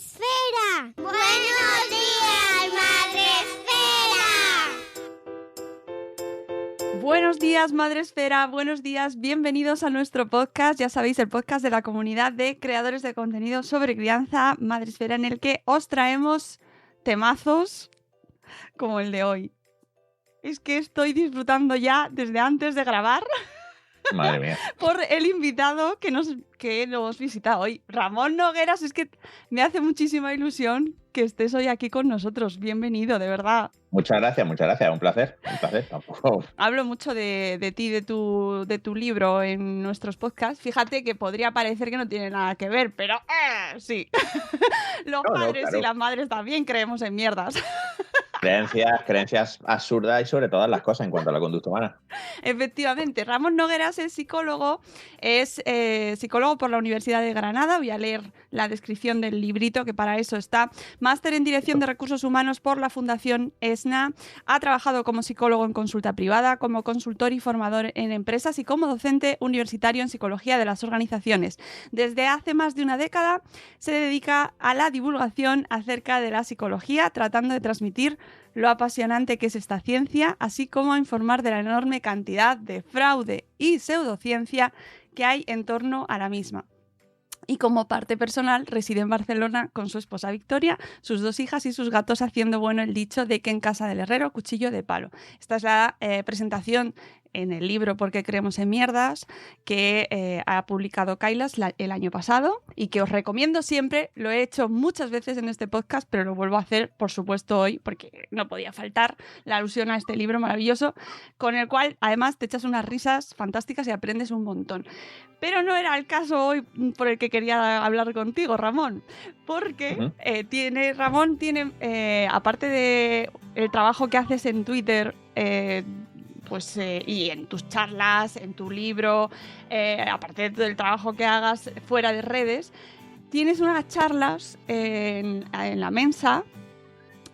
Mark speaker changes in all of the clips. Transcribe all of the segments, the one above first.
Speaker 1: Esfera. Buenos días, Madre Esfera.
Speaker 2: Buenos días, Madre Esfera. Buenos días. Bienvenidos a nuestro podcast. Ya sabéis, el podcast de la comunidad de creadores de contenido sobre crianza, Madre Esfera, en el que os traemos temazos como el de hoy. Es que estoy disfrutando ya desde antes de grabar.
Speaker 3: Madre mía.
Speaker 2: Por el invitado que nos visita hoy. Ramón Nogueras, es que me hace muchísima ilusión que estés hoy aquí con nosotros. Bienvenido, de verdad.
Speaker 3: Muchas gracias. Un placer. Tampoco.
Speaker 2: Hablo mucho de ti, de tu libro en nuestros podcasts. Fíjate que podría parecer que no tiene nada que ver, pero sí. Los padres y las madres también creemos en mierdas.
Speaker 3: Creencias absurdas y sobre todas las cosas en cuanto a la conducta humana.
Speaker 2: Efectivamente, Ramón Nogueras es psicólogo por la Universidad de Granada. Voy a leer la descripción del librito, que para eso está. Máster en Dirección de Recursos Humanos por la Fundación ESNA. Ha trabajado como psicólogo en consulta privada, como consultor y formador en empresas y como docente universitario en psicología de las organizaciones. Desde hace más de una década se dedica a la divulgación acerca de la psicología, tratando de transmitir lo apasionante que es esta ciencia, así como a informar de la enorme cantidad de fraude y pseudociencia que hay en torno a la misma. Y como parte personal reside en Barcelona con su esposa Victoria, sus 2 hijas y sus gatos, haciendo bueno el dicho de que en casa del herrero cuchillo de palo. Esta es la presentación en el libro Por qué creemos en mierdas, que ha publicado Kailas el año pasado y que os recomiendo siempre. Lo he hecho muchas veces en este podcast, pero lo vuelvo a hacer, por supuesto, hoy, porque no podía faltar la alusión a este libro maravilloso, con el cual además te echas unas risas fantásticas y aprendes un montón. Pero no era el caso hoy por el que quería hablar contigo, Ramón, porque Ramón tiene, aparte de el trabajo que haces en Twitter, y en tus charlas, en tu libro, aparte del trabajo que hagas fuera de redes, tienes unas charlas en la Mensa,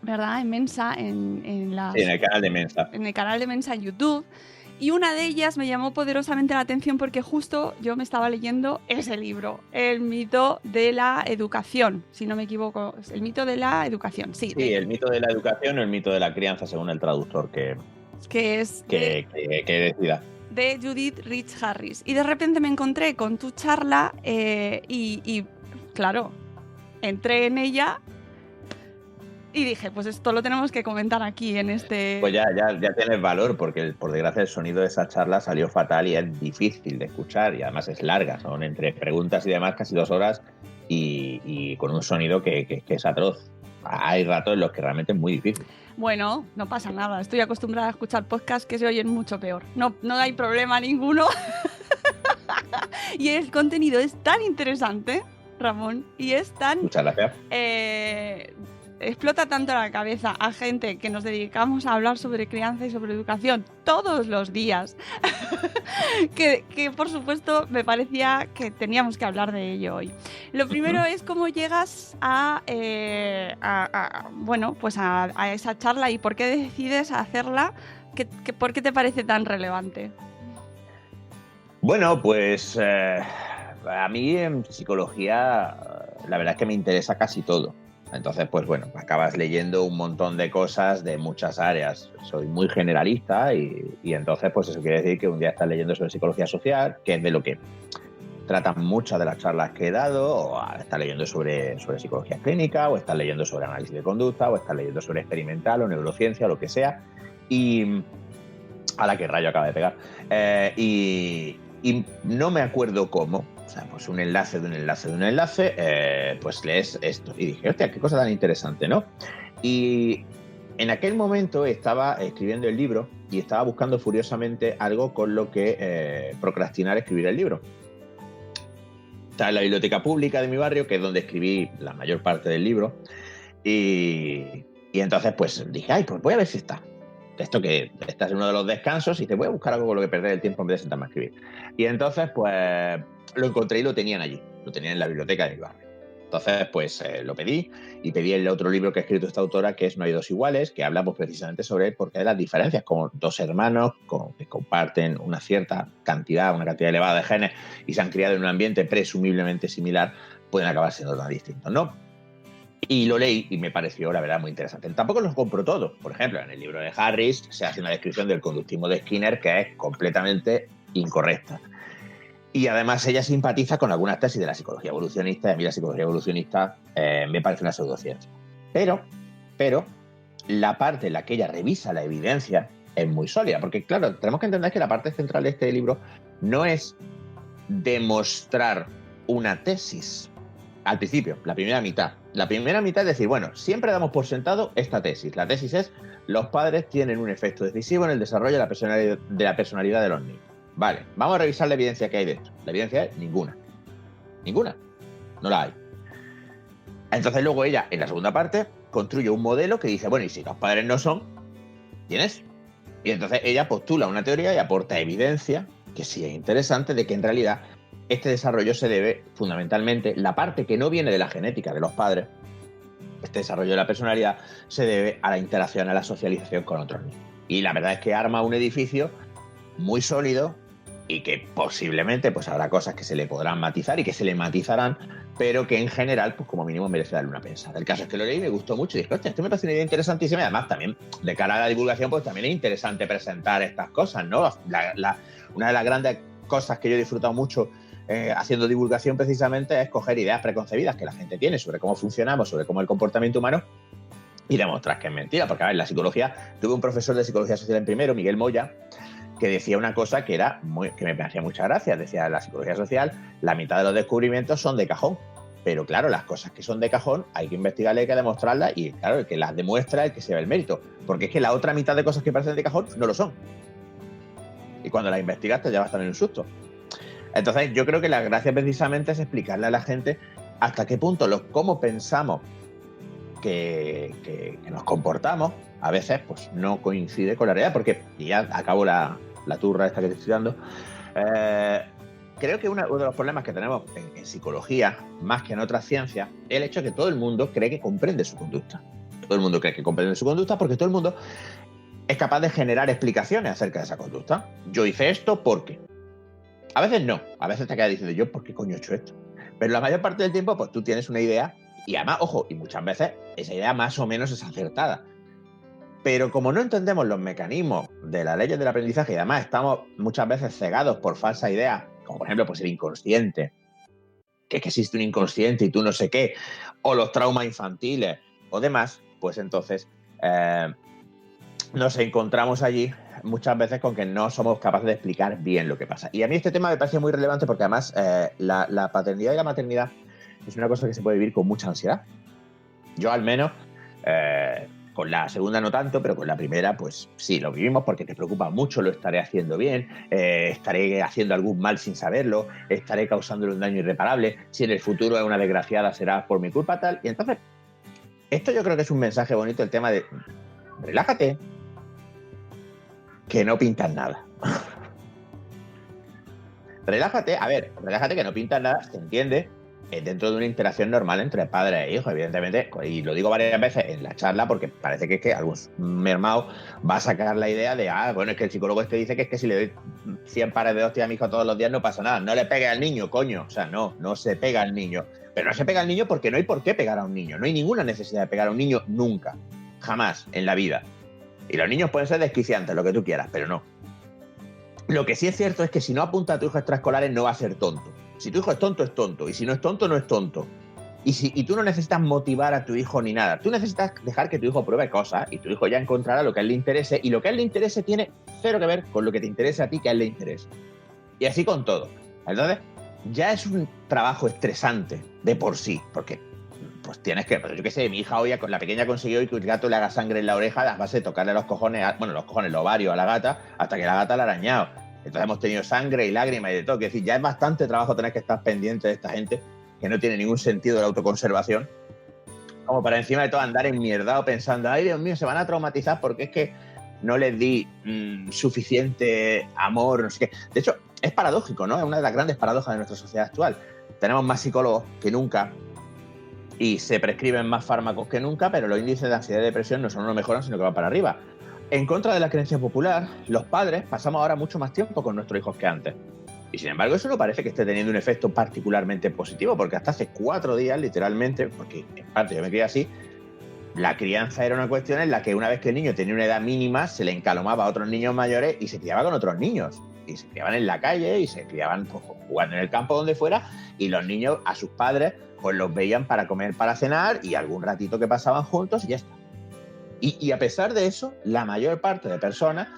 Speaker 2: ¿verdad? En Mensa,
Speaker 3: Sí, en el canal de Mensa.
Speaker 2: En el canal de Mensa en YouTube. Y una de ellas me llamó poderosamente la atención porque justo yo me estaba leyendo ese libro, El mito de la educación, si no me equivoco. El mito de la educación, sí.
Speaker 3: Sí, el mito de la educación o el mito de la crianza, según el traductor que decida.
Speaker 2: De Judith Rich Harris. Y de repente me encontré con tu charla y claro, entré en ella y dije, pues esto lo tenemos que comentar aquí en este...
Speaker 3: Pues ya tienes valor, porque por desgracia el sonido de esa charla salió fatal y es difícil de escuchar y además es larga, son entre preguntas y demás casi 2 horas y con un sonido que es atroz. Hay ratos en los que realmente es muy difícil.
Speaker 2: Bueno, no pasa nada. Estoy acostumbrada a escuchar podcasts que se oyen mucho peor. No hay problema ninguno. Y el contenido es tan interesante, Ramón, y es tan...
Speaker 3: Muchas gracias.
Speaker 2: Explota tanto la cabeza a gente que nos dedicamos a hablar sobre crianza y sobre educación todos los días, que por supuesto me parecía que teníamos que hablar de ello hoy. Lo primero es cómo llegas a esa charla y por qué decides hacerla, ¿por qué te parece tan relevante?
Speaker 3: Bueno, pues a mí en psicología la verdad es que me interesa casi todo. Entonces, pues bueno, acabas leyendo un montón de cosas de muchas áreas. Soy muy generalista y entonces, pues eso quiere decir que un día estás leyendo sobre psicología social, que es de lo que tratan muchas de las charlas que he dado, o estás leyendo sobre psicología clínica, o estás leyendo sobre análisis de conducta, o estás leyendo sobre experimental o neurociencia, o lo que sea. Y a la que rayo acaba de pegar. Y no me acuerdo cómo. O sea, pues un enlace, pues lees esto. Y dije, hostia, qué cosa tan interesante, ¿no? Y en aquel momento estaba escribiendo el libro y estaba buscando furiosamente algo con lo que procrastinar escribir el libro. Estaba en la biblioteca pública de mi barrio, que es donde escribí la mayor parte del libro. Y entonces, pues dije, ay, pues voy a ver si está. Esto que estás en uno de los descansos y te voy a buscar algo con lo que perder el tiempo en vez de sentarme a escribir. Y entonces, pues lo encontré y lo tenían allí, lo tenían en la biblioteca de mi barrio. Entonces, pues lo pedí y pedí el otro libro que ha escrito esta autora, que es No hay dos iguales, que habla pues, precisamente sobre por qué las diferencias, como 2 hermanos que comparten una cantidad elevada de genes y se han criado en un ambiente presumiblemente similar, pueden acabar siendo tan distintos, ¿no? Y lo leí y me pareció, la verdad, muy interesante. Tampoco los compro todos. Por ejemplo, en el libro de Harris se hace una descripción del conductismo de Skinner que es completamente incorrecta. Y además ella simpatiza con algunas tesis de la psicología evolucionista. Y a mí la psicología evolucionista me parece una pseudociencia. Pero la parte en la que ella revisa la evidencia es muy sólida. Porque, claro, tenemos que entender que la parte central de este libro no es demostrar una tesis. Al principio, la primera mitad. La primera mitad es decir, bueno, siempre damos por sentado esta tesis. La tesis es, los padres tienen un efecto decisivo en el desarrollo de la personalidad de los niños. Vale, vamos a revisar la evidencia que hay de esto. La evidencia es ninguna. Ninguna. No la hay. Entonces luego ella, en la segunda parte, construye un modelo que dice, bueno, y si los padres no son, ¿tienes? Y entonces ella postula una teoría y aporta evidencia, que sí es interesante, de que en realidad este desarrollo se debe fundamentalmente, la parte que no viene de la genética de los padres, este desarrollo de la personalidad, se debe a la interacción, a la socialización con otros niños. Y la verdad es que arma un edificio muy sólido y que posiblemente pues habrá cosas que se le podrán matizar y que se le matizarán, pero que en general, pues como mínimo merece darle una pensada. El caso es que lo leí y me gustó mucho y dije, hostia, esto me parece una idea interesantísima y además también, de cara a la divulgación, pues también es interesante presentar estas cosas, ¿no? Una de las grandes cosas que yo he disfrutado mucho haciendo divulgación precisamente es coger ideas preconcebidas que la gente tiene sobre cómo funcionamos, sobre cómo es el comportamiento humano y demostrar que es mentira. Porque, a ver, la psicología, tuve un profesor de psicología social en primero, Miguel Moya, que decía una cosa que me hacía mucha gracia. Decía, la psicología social, la mitad de los descubrimientos son de cajón. Pero claro, las cosas que son de cajón hay que investigarlas, hay que demostrarlas y claro, el que las demuestra es el que se ve el mérito. Porque es que la otra mitad de cosas que parecen de cajón no lo son. Y cuando las investigas te llevas también un susto. Entonces yo creo que la gracia precisamente es explicarle a la gente hasta qué punto cómo pensamos que nos comportamos a veces pues no coincide con la realidad, porque y ya acabo la turra esta que te estoy dando. Creo que uno de los problemas que tenemos en psicología, más que en otras ciencias, es el hecho de que todo el mundo cree que comprende su conducta. Todo el mundo cree que comprende su conducta porque todo el mundo es capaz de generar explicaciones acerca de esa conducta. Yo hice esto porque... A veces no, a veces te quedas diciendo yo, ¿por qué coño he hecho esto? Pero la mayor parte del tiempo, pues tú tienes una idea y además, ojo, y muchas veces esa idea más o menos es acertada. Pero como no entendemos los mecanismos de las leyes del aprendizaje y además estamos muchas veces cegados por falsas ideas, como por ejemplo pues el inconsciente, que es que existe un inconsciente y tú no sé qué, o los traumas infantiles o demás, pues entonces nos encontramos allí muchas veces con que no somos capaces de explicar bien lo que pasa. Y a mí este tema me parece muy relevante porque además la paternidad y la maternidad es una cosa que se puede vivir con mucha ansiedad. Yo al menos, con la segunda no tanto, pero con la primera pues sí, lo vivimos porque te preocupa mucho, lo estaré haciendo bien, estaré haciendo algún mal sin saberlo, estaré causándole un daño irreparable, si en el futuro es una desgraciada será por mi culpa tal. Y entonces, esto yo creo que es un mensaje bonito, el tema de relájate, que no pintas nada. Relájate que no pintas nada, se entiende, dentro de una interacción normal entre padre e hijo, evidentemente, y lo digo varias veces en la charla porque parece que es que algún mermao va a sacar la idea de, bueno, es que el psicólogo este dice que es que si le doy 100 pares de hostias a mi hijo todos los días no pasa nada, no le pegue al niño, coño, o sea, no se pega al niño, pero no se pega al niño porque no hay por qué pegar a un niño, no hay ninguna necesidad de pegar a un niño nunca, jamás en la vida. Y los niños pueden ser desquiciantes, lo que tú quieras, pero no. Lo que sí es cierto es que si no apunta a tu hijo a extraescolares no va a ser tonto. Si tu hijo es tonto, y si no es tonto, no es tonto. Y tú no necesitas motivar a tu hijo ni nada. Tú necesitas dejar que tu hijo pruebe cosas y tu hijo ya encontrará lo que a él le interese, y lo que a él le interese tiene cero que ver con lo que te interese a ti que a él le interese. Y así con todo. Entonces, ya es un trabajo estresante de por sí, porque pues tienes que, pues yo qué sé, mi hija hoy, la pequeña consiguió que el gato le haga sangre en la oreja a base de tocarle los cojones, los ovarios a la gata, hasta que la gata la ha arañado. Entonces hemos tenido sangre y lágrimas y de todo. Es decir, ya es bastante trabajo tener que estar pendiente de esta gente que no tiene ningún sentido de la autoconservación, como para encima de todo andar enmierdado pensando, ay Dios mío, se van a traumatizar porque es que no les di suficiente amor, no sé qué. De hecho, es paradójico, ¿no? Es una de las grandes paradojas de nuestra sociedad actual. Tenemos más psicólogos que nunca y se prescriben más fármacos que nunca, pero los índices de ansiedad y depresión no solo no mejoran, sino que van para arriba. En contra de la creencia popular, los padres pasamos ahora mucho más tiempo con nuestros hijos que antes. Y sin embargo, eso no parece que esté teniendo un efecto particularmente positivo, porque hasta hace 4 días, literalmente, porque en parte yo me crié así, la crianza era una cuestión en la que una vez que el niño tenía una edad mínima, se le encalomaba a otros niños mayores y se criaba con otros niños. Y se criaban en la calle y se criaban pues, jugando en el campo donde fuera, y los niños a sus padres pues los veían para comer, para cenar, y algún ratito que pasaban juntos y ya está. Y a pesar de eso, la mayor parte de personas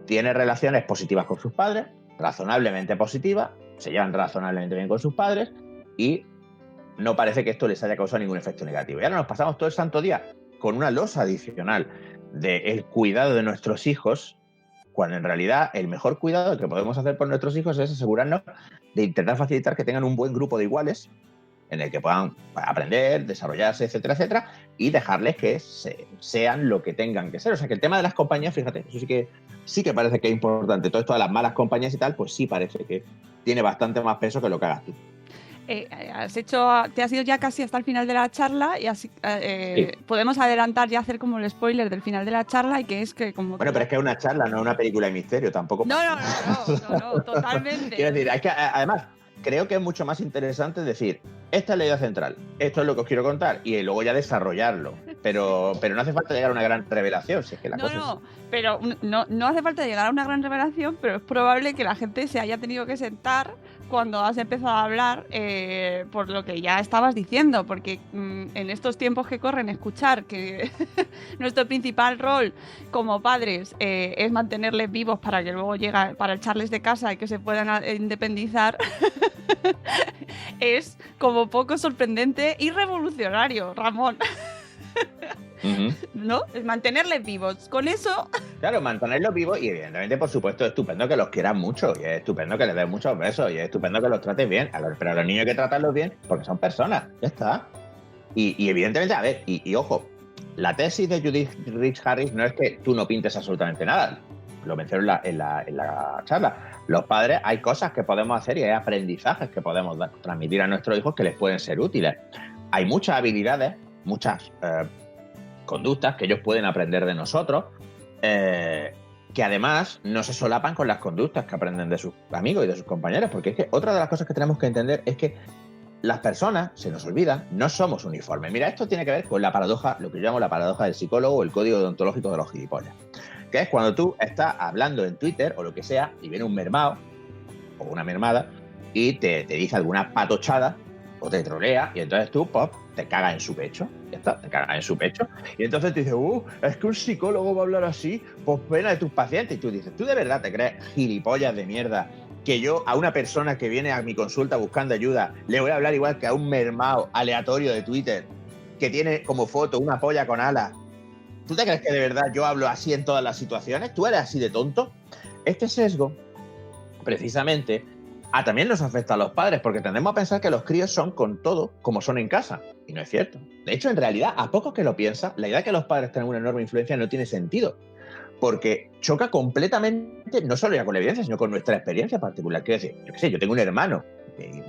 Speaker 3: tiene relaciones positivas con sus padres, razonablemente positivas, se llevan razonablemente bien con sus padres y no parece que esto les haya causado ningún efecto negativo. Y ahora nos pasamos todo el santo día con una losa adicional del cuidado de nuestros hijos, cuando en realidad el mejor cuidado que podemos hacer por nuestros hijos es asegurarnos de intentar facilitar que tengan un buen grupo de iguales en el que puedan aprender, desarrollarse, etcétera, etcétera, y dejarles que sean lo que tengan que ser. O sea, que el tema de las compañías, fíjate, eso sí que parece que es importante. Todo esto de las malas compañías y tal, pues sí parece que tiene bastante más peso que lo que hagas tú.
Speaker 2: Te has ido ya casi hasta el final de la charla y así
Speaker 3: Sí.
Speaker 2: podemos adelantar ya, hacer como el spoiler del final de la charla, y que es que como...
Speaker 3: Bueno, pero es que es una charla, no es una película de misterio, tampoco.
Speaker 2: No, totalmente.
Speaker 3: Quiero decir, es que además creo que es mucho más interesante decir, esta es la idea central, esto es lo que os quiero contar, y luego ya desarrollarlo. Pero no hace falta llegar a una gran revelación, si es que la cosa es...
Speaker 2: Pero no hace falta llegar a una gran revelación, pero es probable que la gente se haya tenido que sentar cuando has empezado a hablar por lo que ya estabas diciendo, porque en estos tiempos que corren, escuchar que nuestro principal rol como padres es mantenerles vivos para que luego para echarles de casa y que se puedan independizar, es como poco sorprendente y revolucionario, Ramón.
Speaker 3: Uh-huh.
Speaker 2: ¿No? Es mantenerles vivos. Con eso...
Speaker 3: Claro, mantenerlos vivos y evidentemente, por supuesto, es estupendo que los quieras mucho y es estupendo que les des muchos besos y es estupendo que los trates bien. Pero a los niños hay que tratarlos bien porque son personas, ya está. Y evidentemente, a ver, y ojo, la tesis de Judith Rich Harris no es que tú no pintes absolutamente nada. Lo menciono en la charla. Los padres, hay cosas que podemos hacer y hay aprendizajes que podemos transmitir a nuestros hijos que les pueden ser útiles. Hay muchas habilidades, muchas conductas que ellos pueden aprender de nosotros, que además no se solapan con las conductas que aprenden de sus amigos y de sus compañeros, porque es que otra de las cosas que tenemos que entender es que las personas, se nos olvida, no somos uniformes. Mira, esto tiene que ver con la paradoja, lo que yo llamo la paradoja del psicólogo o el código deontológico de los gilipollas, que es cuando tú estás hablando en Twitter o lo que sea y viene un mermao o una mermada y te dice alguna patochada o te trolea y entonces tú, pop, te cagas en su pecho. Ya está, te cagas en su pecho. Y entonces te dices, es que un psicólogo va a hablar así, pues pena de tus pacientes. Y tú dices, ¿tú de verdad te crees, gilipollas de mierda, que yo a una persona que viene a mi consulta buscando ayuda le voy a hablar igual que a un mermao aleatorio de Twitter que tiene como foto una polla con alas? ¿Tú te crees que de verdad yo hablo así en todas las situaciones? ¿Tú eres así de tonto? Este sesgo, precisamente, también nos afecta a los padres, porque tendemos a pensar que los críos son con todo como son en casa. Y no es cierto. De hecho, en realidad, a poco que lo piensas, la idea de que los padres tengan una enorme influencia no tiene sentido. Porque choca completamente, no solo ya con la evidencia, sino con nuestra experiencia particular. Quiero decir, yo qué sé, yo tengo un hermano.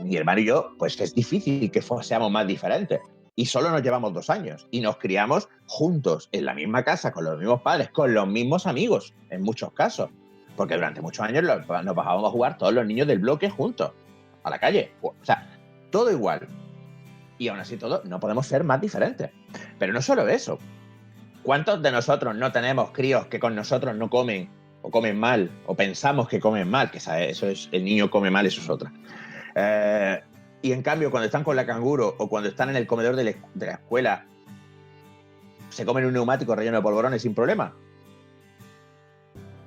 Speaker 3: Mi hermano y yo, pues es difícil que seamos más diferentes. Y solo nos llevamos 2 años. Y nos criamos juntos, en la misma casa, con los mismos padres, con los mismos amigos, en muchos casos. Porque durante muchos años nos bajábamos a jugar todos los niños del bloque juntos, a la calle. O sea, todo igual. Y aún así todo, no podemos ser más diferentes. Pero no solo eso. ¿Cuántos de nosotros no tenemos críos que con nosotros no comen, o comen mal, o pensamos que comen mal? Que eso es, el niño come mal, eso es otra. Y en cambio, cuando están con la canguro, o cuando están en el comedor de la escuela, se comen un neumático relleno de polvorones sin problema.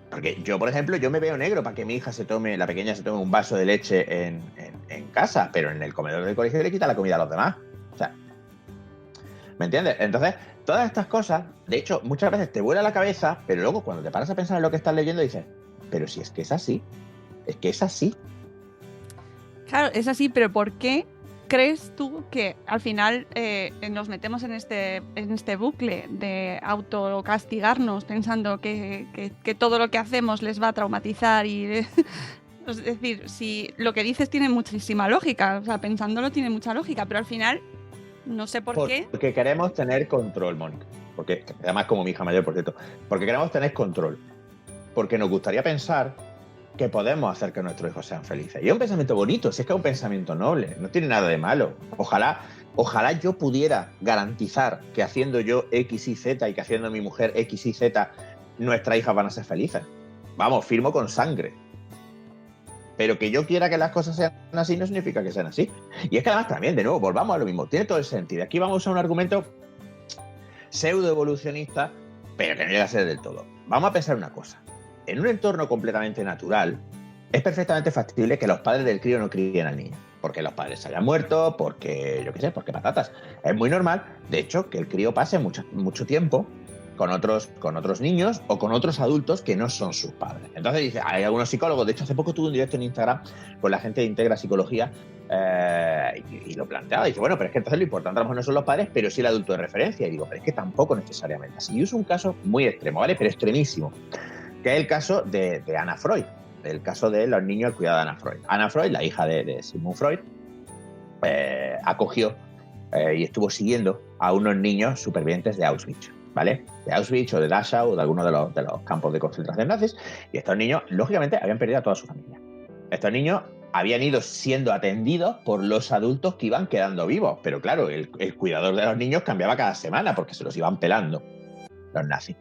Speaker 3: Porque yo, por ejemplo, yo me veo negro para que mi hija la pequeña se tome un vaso de leche en casa, pero en el comedor del colegio le quita la comida a los demás. O sea, ¿me entiendes? Entonces, todas estas cosas, de hecho, muchas veces te vuela la cabeza, pero luego cuando te paras a pensar en lo que estás leyendo dices, pero si es que es así, es que es así.
Speaker 2: Claro, es así, pero ¿por qué crees tú que al final nos metemos en este bucle de autocastigarnos pensando que todo lo que hacemos les va a traumatizar? Es decir, si lo que dices tiene muchísima lógica, o sea, pensándolo tiene mucha lógica, pero al final no sé por qué.
Speaker 3: Porque queremos tener control, Mónica. Porque, además, como mi hija mayor, por cierto, porque queremos tener control. Porque nos gustaría pensar que podemos hacer que nuestros hijos sean felices. Y es un pensamiento bonito, si es que es un pensamiento noble, no tiene nada de malo. Ojalá yo pudiera garantizar que haciendo yo X y Z y que haciendo mi mujer X y Z, nuestras hijas van a ser felices. Vamos, firmo con sangre. Pero que yo quiera que las cosas sean así no significa que sean así. Y es que además también, de nuevo, volvamos a lo mismo. Tiene todo el sentido. Aquí vamos a usar un argumento pseudo-evolucionista, pero que no llega a ser del todo. Vamos a pensar una cosa. En un entorno completamente natural, es perfectamente factible que los padres del crío no críen al niño. Porque los padres se hayan muerto, porque, yo qué sé, porque patatas. Es muy normal, de hecho, que el crío pase mucho tiempo con otros niños o con otros adultos que no son sus padres. Entonces dice, hay algunos psicólogos, de hecho hace poco tuve un directo en Instagram con la gente de Integra Psicología y lo planteaba, dice, bueno, pero es que entonces lo importante a lo mejor no son los padres, pero sí el adulto de referencia. Y digo, pero es que tampoco necesariamente así. Y uso un caso muy extremo, ¿vale? Pero extremísimo, que es el caso de Ana Freud, el caso de los niños al cuidado de Ana Freud. Ana Freud, la hija de Sigmund Freud, acogió y estuvo siguiendo a unos niños supervivientes de Auschwitz, ¿vale? De Auschwitz o de Dachau o de alguno de los campos de concentración nazis. Y estos niños, lógicamente, habían perdido a toda su familia. Estos niños habían ido siendo atendidos por los adultos que iban quedando vivos. Pero claro, el cuidador de los niños cambiaba cada semana porque se los iban pelando los nazis.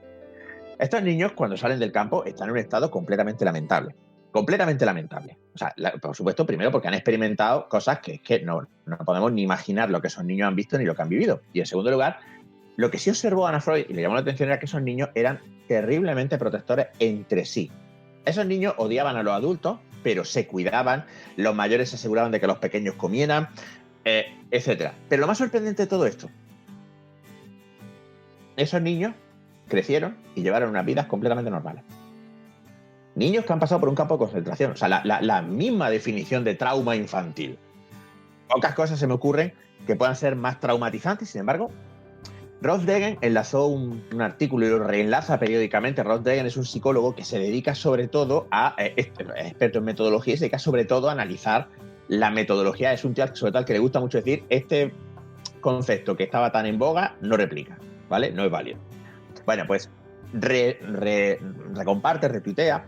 Speaker 3: Estos niños, cuando salen del campo, están en un estado completamente lamentable. Completamente lamentable. O sea, por supuesto, primero porque han experimentado cosas que no podemos ni imaginar lo que esos niños han visto ni lo que han vivido. Y en segundo lugar, lo que sí observó Ana Freud y le llamó la atención era que esos niños eran terriblemente protectores entre sí. Esos niños odiaban a los adultos, pero se cuidaban, los mayores se aseguraban de que los pequeños comieran, etc. Pero lo más sorprendente de todo esto, esos niños crecieron y llevaron unas vidas completamente normales. Niños que han pasado por un campo de concentración. O sea, la misma definición de trauma infantil. Pocas cosas se me ocurren que puedan ser más traumatizantes. Sin embargo, Ross Degen enlazó un artículo y lo reenlaza periódicamente. Ross Degen es un psicólogo que se dedica sobre todo a, experto en metodología, y se dedica sobre todo a analizar la metodología. Es un tío sobre todo al que le gusta mucho decir, este concepto que estaba tan en boga no replica, ¿vale? No es válido. Bueno, pues recomparte, retuitea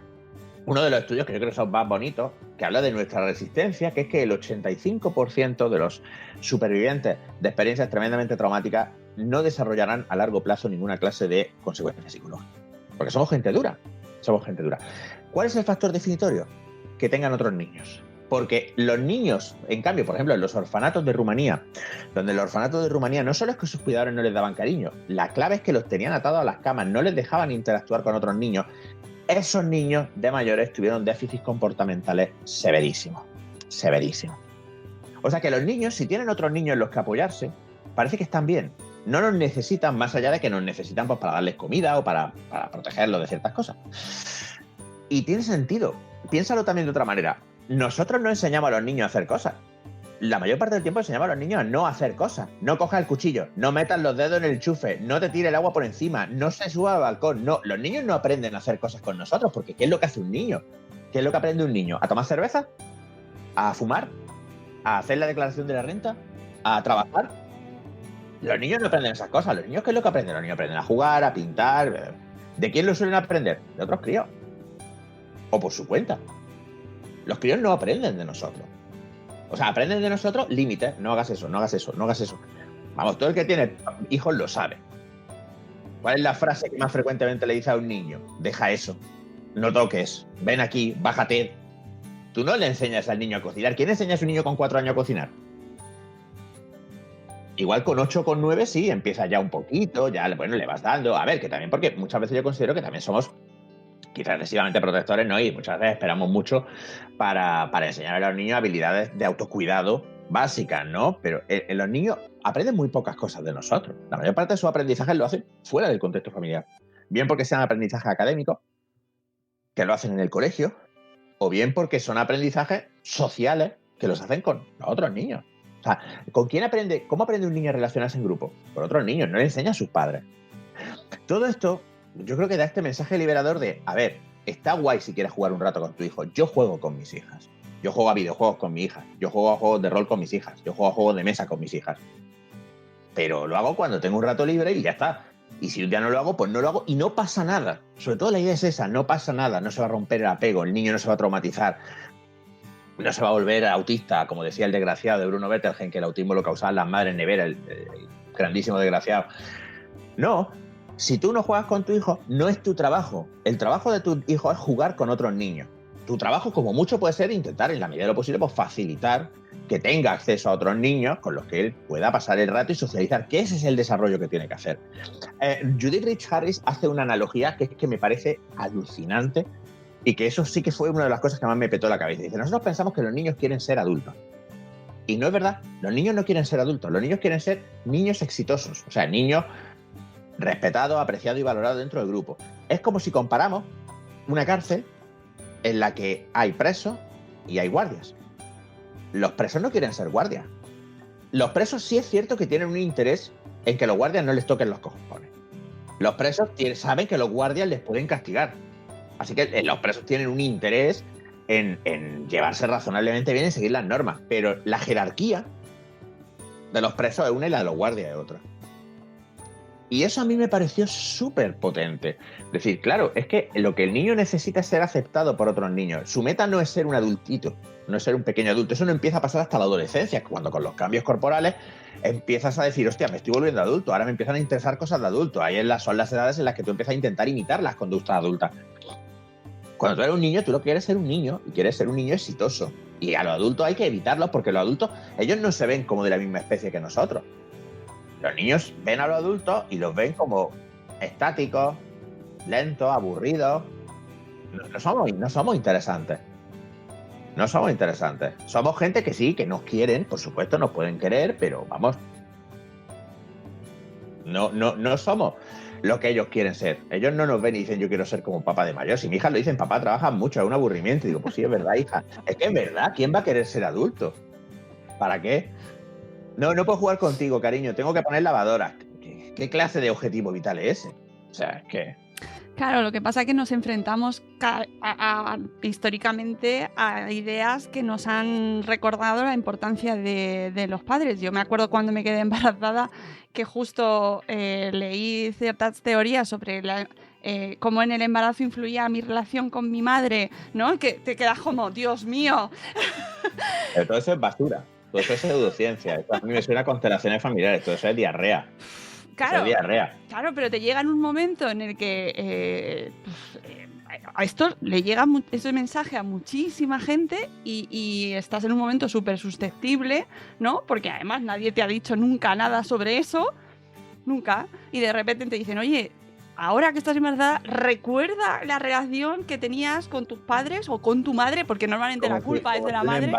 Speaker 3: uno de los estudios que yo creo que son más bonitos, que habla de nuestra resistencia, que es que el 85% de los supervivientes de experiencias tremendamente traumáticas no desarrollarán a largo plazo ninguna clase de consecuencias psicológicas. Porque somos gente dura. Somos gente dura. ¿Cuál es el factor definitorio? Que tengan otros niños. Porque los niños, en cambio, por ejemplo, en los orfanatos de Rumanía, donde los orfanatos de Rumanía no solo es que sus cuidadores no les daban cariño, la clave es que los tenían atados a las camas, no les dejaban interactuar con otros niños. Esos niños de mayores tuvieron déficits comportamentales severísimos. Severísimos. O sea que los niños, si tienen otros niños en los que apoyarse, parece que están bien. No nos necesitan más allá de que nos necesitan pues, para darles comida o para protegerlos de ciertas cosas. Y tiene sentido. Piénsalo también de otra manera. Nosotros no enseñamos a los niños a hacer cosas. La mayor parte del tiempo enseñamos a los niños a no hacer cosas. No cojas el cuchillo, no metas los dedos en el enchufe, no te tire el agua por encima, no se suba al balcón. No, los niños no aprenden a hacer cosas con nosotros, porque ¿qué es lo que hace un niño? ¿Qué es lo que aprende un niño? ¿A tomar cerveza? ¿A fumar? ¿A hacer la declaración de la renta? ¿A trabajar? Los niños no aprenden esas cosas. ¿Los niños qué es lo que aprenden? Los niños aprenden a jugar, a pintar. ¿De quién lo suelen aprender? De otros críos. O por su cuenta. Los críos no aprenden de nosotros. O sea, aprenden de nosotros límites. No hagas eso, no hagas eso, no hagas eso. Vamos, todo el que tiene hijos lo sabe. ¿Cuál es la frase que más frecuentemente le dice a un niño? Deja eso. No toques. Ven aquí, bájate. Tú no le enseñas al niño a cocinar. ¿Quién enseña a su niño con 4 años a cocinar? Igual con 8 o con 9 sí, empieza ya un poquito, ya bueno, le vas dando. A ver, que también, porque muchas veces yo considero que también somos quizás excesivamente protectores, ¿no? Y muchas veces esperamos mucho para enseñar a los niños habilidades de autocuidado básicas, ¿no? Pero los niños aprenden muy pocas cosas de nosotros. La mayor parte de sus aprendizajes lo hacen fuera del contexto familiar. Bien porque sean aprendizajes académicos, que lo hacen en el colegio, o bien porque son aprendizajes sociales que los hacen con los otros niños. O sea, ¿con quién aprende? ¿Cómo aprende un niño a relacionarse en grupo? Con otros niños, no le enseña a sus padres. Todo esto, yo creo que da este mensaje liberador de, a ver, está guay si quieres jugar un rato con tu hijo. Yo juego con mis hijas. Yo juego a videojuegos con mi hija. Yo juego a juegos de rol con mis hijas. Yo juego a juegos de mesa con mis hijas. Pero lo hago cuando tengo un rato libre y ya está. Y si un día no lo hago, pues no lo hago y no pasa nada. Sobre todo la idea es esa, no pasa nada, no se va a romper el apego, el niño no se va a traumatizar, no se va a volver autista, como decía el desgraciado de Bruno Bettelheim, que el autismo lo causaban las madres nevera, el grandísimo desgraciado. No, si tú no juegas con tu hijo, no es tu trabajo. El trabajo de tu hijo es jugar con otros niños. Tu trabajo, como mucho, puede ser intentar, en la medida de lo posible, pues facilitar que tenga acceso a otros niños con los que él pueda pasar el rato y socializar, que ese es el desarrollo que tiene que hacer. Judith Rich Harris hace una analogía que me parece alucinante y que eso sí que fue una de las cosas que más me petó la cabeza. Dice, nosotros pensamos que los niños quieren ser adultos. Y no es verdad, los niños no quieren ser adultos, los niños quieren ser niños exitosos, o sea, niños respetados, apreciados y valorados dentro del grupo. Es como si comparamos una cárcel en la que hay presos y hay guardias. Los presos no quieren ser guardias. Los presos sí es cierto que tienen un interés en que los guardias no les toquen los cojones. Los presos saben que los guardias les pueden castigar. Así que los presos tienen un interés en llevarse razonablemente bien y seguir las normas. Pero la jerarquía de los presos es una y la de los guardias es otra. Y eso a mí me pareció súper potente. Es decir, claro, es que lo que el niño necesita es ser aceptado por otros niños. Su meta no es ser un adultito, no es ser un pequeño adulto. Eso no empieza a pasar hasta la adolescencia, cuando con los cambios corporales empiezas a decir, hostia, me estoy volviendo adulto, ahora me empiezan a interesar cosas de adulto. Ahí son las edades en las que tú empiezas a intentar imitar las conductas adultas. Cuando tú eres un niño, tú lo que quieres ser un niño y quieres ser un niño exitoso. Y a los adultos hay que evitarlos porque los adultos, ellos no se ven como de la misma especie que nosotros. Los niños ven a los adultos y los ven como estáticos, lentos, aburridos. No somos interesantes. No somos interesantes. Somos gente que sí, que nos quieren, por supuesto, nos pueden querer, pero vamos. No somos lo que ellos quieren ser. Ellos no nos ven y dicen, yo quiero ser como papá de mayor. Si mi hija lo dicen, papá, trabaja mucho, es un aburrimiento. Y digo, pues sí, es verdad, hija. Es que es verdad, ¿quién va a querer ser adulto? ¿Para qué? No puedo jugar contigo, cariño. Tengo que poner lavadoras. ¿Qué clase de objetivo vital es ese? O sea, es que...
Speaker 2: Claro, lo que pasa es que nos enfrentamos históricamente a ideas que nos han recordado la importancia de los padres. Yo me acuerdo cuando me quedé embarazada que justo leí ciertas teorías sobre cómo en el embarazo influía mi relación con mi madre, ¿no? Que te quedas como, Dios mío.
Speaker 3: Pero todo eso es basura. Todo eso es pseudociencia. Esto a mí me suena a constelaciones familiares. Todo eso es diarrea.
Speaker 2: Claro,
Speaker 3: diarrea.
Speaker 2: Claro, pero te llega en un momento en el que a esto le llega ese mensaje a muchísima gente y estás en un momento súper susceptible, ¿no? Porque además nadie te ha dicho nunca nada sobre eso, nunca, y de repente te dicen, oye, ahora que estás embarazada, recuerda la relación que tenías con tus padres o con tu madre, porque normalmente la culpa es de la madre.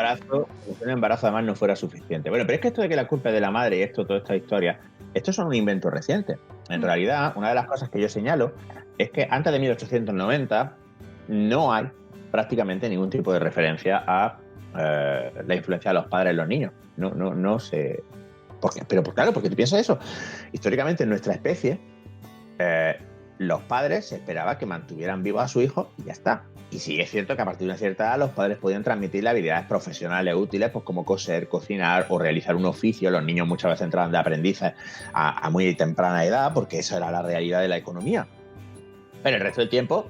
Speaker 3: Un embarazo además no fuera suficiente. Bueno, pero es que esto de que la culpa es de la madre y toda esta historia, estos son un invento reciente. En realidad, una de las cosas que yo señalo es que antes de 1890 no hay prácticamente ningún tipo de referencia a la influencia de los padres en los niños. No sé. ¿Por qué? Pero pues, claro, porque tú piensas eso. Históricamente en nuestra especie, los padres se esperaba que mantuvieran vivo a su hijo y ya está. Y sí es cierto que a partir de una cierta edad los padres podían transmitirle habilidades profesionales útiles, pues como coser, cocinar o realizar un oficio. Los niños muchas veces entraban de aprendices a muy temprana edad porque esa era la realidad de la economía. Pero el resto del tiempo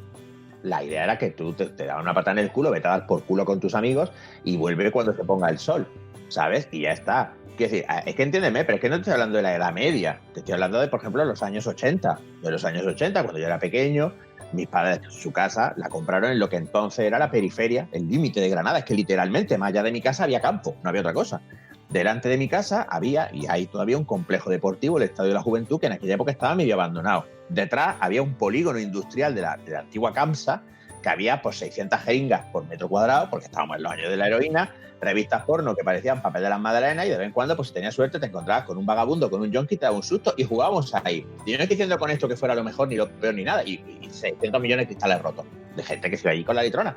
Speaker 3: la idea era que tú te dabas una patada en el culo, vete a dar por culo con tus amigos y vuelve cuando se ponga el sol, ¿sabes? Y ya está. Quiero decir, es que entiéndeme, pero es que no te estoy hablando de la Edad Media, te estoy hablando de, por ejemplo, los años 80. De los años 80, cuando yo era pequeño, mis padres, su casa, la compraron en lo que entonces era la periferia, el límite de Granada. Es que literalmente, más allá de mi casa había campo, no había otra cosa. Delante de mi casa había, y hay todavía, un complejo deportivo, el Estadio de la Juventud, que en aquella época estaba medio abandonado. Detrás había un polígono industrial de la antigua CAMSA, que había pues 600 jeringas por metro cuadrado, porque estábamos en los años de la heroína, revistas porno que parecían papel de las magdalenas, y de vez en cuando, pues si tenías suerte, te encontrabas con un vagabundo, con un yonki, te daba un susto y jugábamos ahí. Y yo no estoy diciendo con esto que fuera lo mejor, ni lo peor, ni nada, y 600 millones de cristales rotos, de gente que se iba allí con la litrona.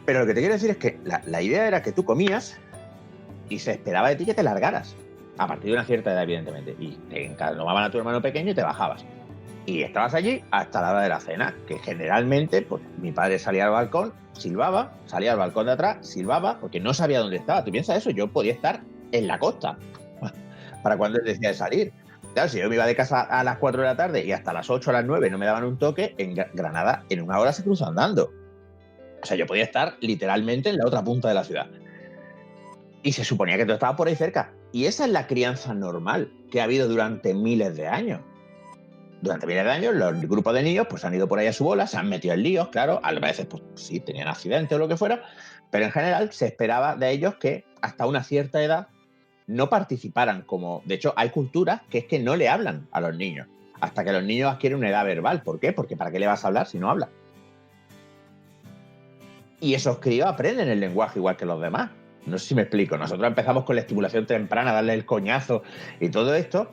Speaker 3: Pero lo que te quiero decir es que la idea era que tú comías y se esperaba de ti que te largaras, a partir de una cierta edad, evidentemente, y te encalomaban a tu hermano pequeño y te bajabas. Y estabas allí hasta la hora de la cena, que generalmente, pues mi padre salía al balcón, silbaba, salía al balcón de atrás, silbaba, porque no sabía dónde estaba. Tú piensas eso, yo podía estar en la costa para cuando él decía de salir. Claro, si yo me iba de casa a las 4 de la tarde y hasta las 8 a las 9 no me daban un toque, en Granada en una hora se cruza andando. O sea, yo podía estar literalmente en la otra punta de la ciudad. Y se suponía que todo estaba por ahí cerca. Y esa es la crianza normal que ha habido durante miles de años. Durante miles de años los grupos de niños pues han ido por ahí a su bola, se han metido en líos, claro, a veces pues sí, tenían accidentes o lo que fuera, pero en general se esperaba de ellos que hasta una cierta edad no participaran como... De hecho, hay culturas que es que no le hablan a los niños hasta que los niños adquieren una edad verbal. ¿Por qué? Porque ¿para qué le vas a hablar si no habla? Y esos críos aprenden el lenguaje igual que los demás. No sé si me explico. Nosotros empezamos con la estimulación temprana, darle el coñazo y todo esto,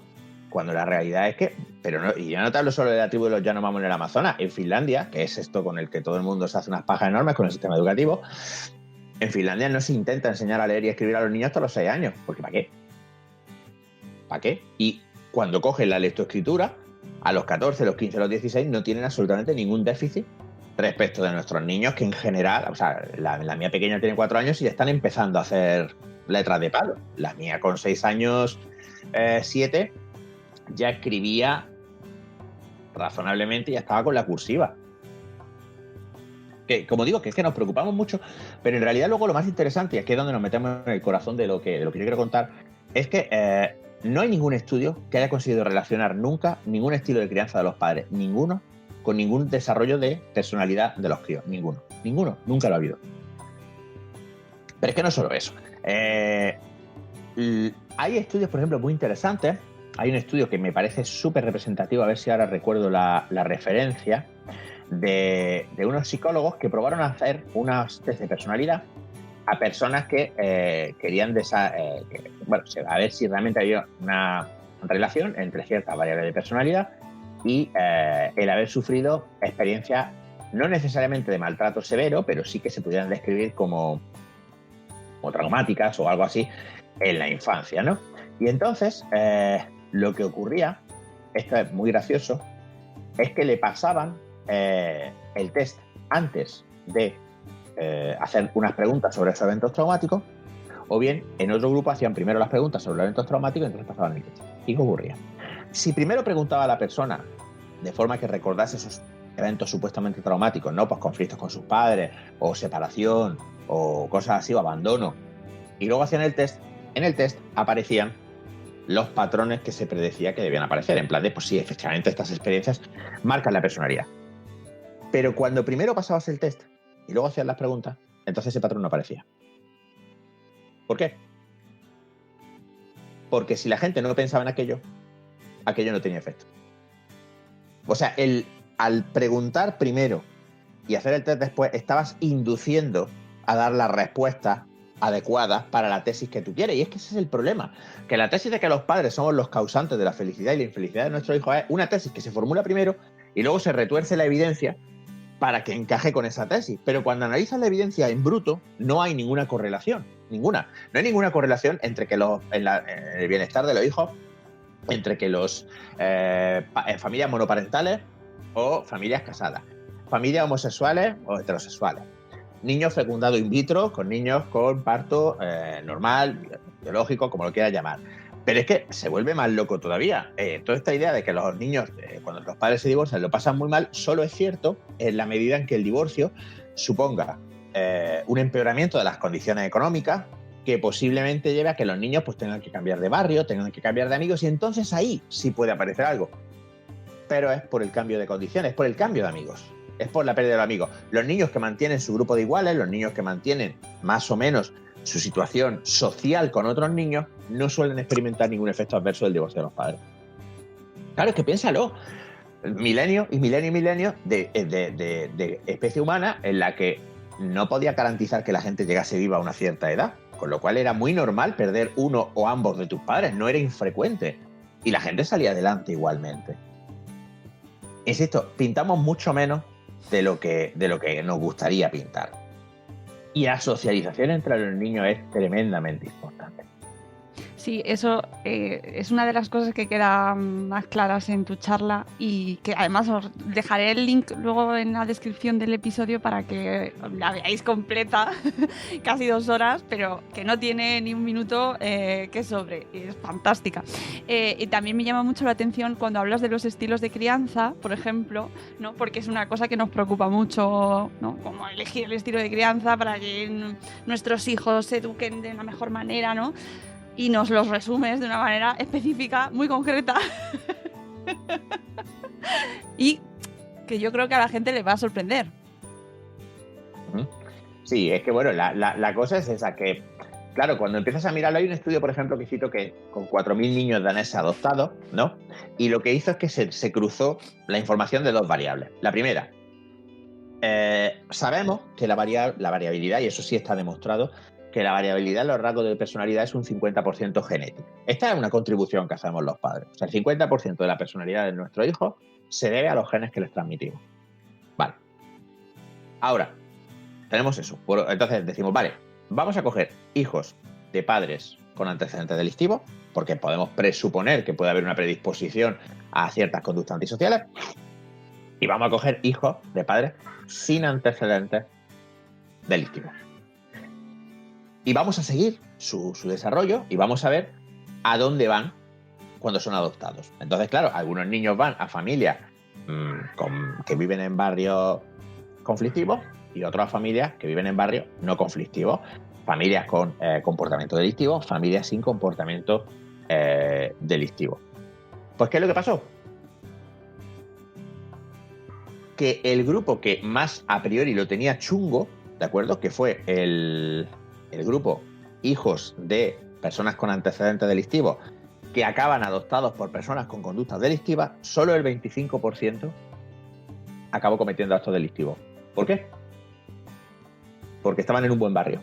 Speaker 3: cuando la realidad es que... Pero no, y yo no te hablo solo de la tribu de los Yanomamo en el Amazonas. En Finlandia, que es esto con el que todo el mundo se hace unas pajas enormes con el sistema educativo, en Finlandia no se intenta enseñar a leer y escribir a los niños hasta los 6 años. Porque ¿para qué? ¿Para qué? Y cuando cogen la lectoescritura, a los 14, los 15, los 16, no tienen absolutamente ningún déficit respecto de nuestros niños, que en general, o sea, la mía pequeña tiene 4 años y ya están empezando a hacer letras de palo. La mía con 6 años, 7, ya escribía razonablemente y ya estaba con la cursiva. Que, como digo, que es que nos preocupamos mucho, pero en realidad luego lo más interesante, y es que es donde nos metemos en el corazón de lo que yo quiero contar, es que no hay ningún estudio que haya conseguido relacionar nunca ningún estilo de crianza de los padres, ninguno, con ningún desarrollo de personalidad de los críos. Ninguno, nunca lo ha habido. Pero es que no solo eso. Hay estudios, por ejemplo, muy interesantes. Hay un estudio que me parece súper representativo, a ver si ahora recuerdo la referencia, de unos psicólogos que probaron a hacer unas test de personalidad a personas que querían a ver si realmente había una relación entre ciertas variables de personalidad y el haber sufrido experiencias no necesariamente de maltrato severo, pero sí que se pudieran describir como traumáticas o algo así en la infancia, ¿no? Y entonces lo que ocurría, esto es muy gracioso, es que le pasaban el test antes de hacer unas preguntas sobre esos eventos traumáticos, o bien en otro grupo hacían primero las preguntas sobre los eventos traumáticos y entonces pasaban el test. ¿Y qué ocurría? Si primero preguntaba a la persona de forma que recordase esos eventos supuestamente traumáticos, ¿no? Pues conflictos con sus padres, o separación, o cosas así, o abandono, y luego hacían el test, en el test aparecían los patrones que se predecía que debían aparecer, en plan de, pues sí, efectivamente estas experiencias marcan la personalidad. Pero cuando primero pasabas el test y luego hacías las preguntas, entonces ese patrón no aparecía. ¿Por qué? Porque si la gente no pensaba en aquello no tenía efecto. O sea, al preguntar primero y hacer el test después, estabas induciendo a dar las respuestas adecuadas para la tesis que tú quieres. Y es que ese es el problema, que la tesis de que los padres somos los causantes de la felicidad y la infelicidad de nuestros hijos es una tesis que se formula primero y luego se retuerce la evidencia para que encaje con esa tesis. Pero cuando analizas la evidencia en bruto, no hay ninguna correlación. Ninguna. No hay ninguna correlación entre que en el bienestar de los hijos, entre que los familias monoparentales o familias casadas, familias homosexuales o heterosexuales, niños fecundados in vitro con niños con parto normal, biológico, como lo quieras llamar. Pero es que se vuelve más loco todavía. Toda esta idea de que los niños, cuando los padres se divorcian, lo pasan muy mal, solo es cierto en la medida en que el divorcio suponga un empeoramiento de las condiciones económicas que posiblemente lleve a que los niños pues tengan que cambiar de barrio, tengan que cambiar de amigos, y entonces ahí sí puede aparecer algo. Pero es por el cambio de condiciones, es por el cambio de amigos, es por la pérdida de amigos. Los niños que mantienen su grupo de iguales, los niños que mantienen más o menos su situación social con otros niños, no suelen experimentar ningún efecto adverso del divorcio de los padres. Claro, es que piénsalo. Milenios y milenios de especie humana en la que no podía garantizar que la gente llegase viva a una cierta edad, con lo cual era muy normal perder uno o ambos de tus padres, no era infrecuente. Y la gente salía adelante igualmente. Insisto, pintamos mucho menos de lo que nos gustaría pintar. Y la socialización entre los niños es tremendamente importante.
Speaker 2: Sí, eso es una de las cosas que quedan más claras en tu charla y que además os dejaré el link luego en la descripción del episodio para que la veáis completa, casi 2 horas, pero que no tiene ni un minuto que sobre, y es fantástica. Y también me llama mucho la atención cuando hablas de los estilos de crianza, por ejemplo, ¿no? Porque es una cosa que nos preocupa mucho, ¿no? Como elegir el estilo de crianza para que nuestros hijos se eduquen de la mejor manera, ¿no? Y nos los resumes de una manera específica, muy concreta. Y que yo creo que a la gente le va a sorprender.
Speaker 3: Sí, es que bueno, la cosa es esa, que claro, cuando empiezas a mirarlo, hay un estudio, por ejemplo, que cito que con 4.000 niños daneses adoptados, ¿no? Y lo que hizo es que se cruzó la información de 2 variables. La primera, sabemos que la variabilidad, y eso sí está demostrado, que la variabilidad en los rasgos de personalidad es un 50% genético. Esta es una contribución que hacemos los padres. O sea, el 50% de la personalidad de nuestros hijos se debe a los genes que les transmitimos. Vale. Ahora, tenemos eso. Entonces decimos, vale, vamos a coger hijos de padres con antecedentes delictivos, porque podemos presuponer que puede haber una predisposición a ciertas conductas antisociales, y vamos a coger hijos de padres sin antecedentes delictivos. Y vamos a seguir su desarrollo y vamos a ver a dónde van cuando son adoptados. Entonces, claro, algunos niños van a familias que viven en barrios conflictivos y otras familias que viven en barrios no conflictivos. Familias con comportamiento delictivo, familias sin comportamiento delictivo. Pues, ¿qué es lo que pasó? Que el grupo que más a priori lo tenía chungo, ¿de acuerdo? Que fue el grupo hijos de personas con antecedentes delictivos que acaban adoptados por personas con conductas delictivas, solo el 25% acabó cometiendo actos delictivos. ¿Por qué? Porque estaban en un buen barrio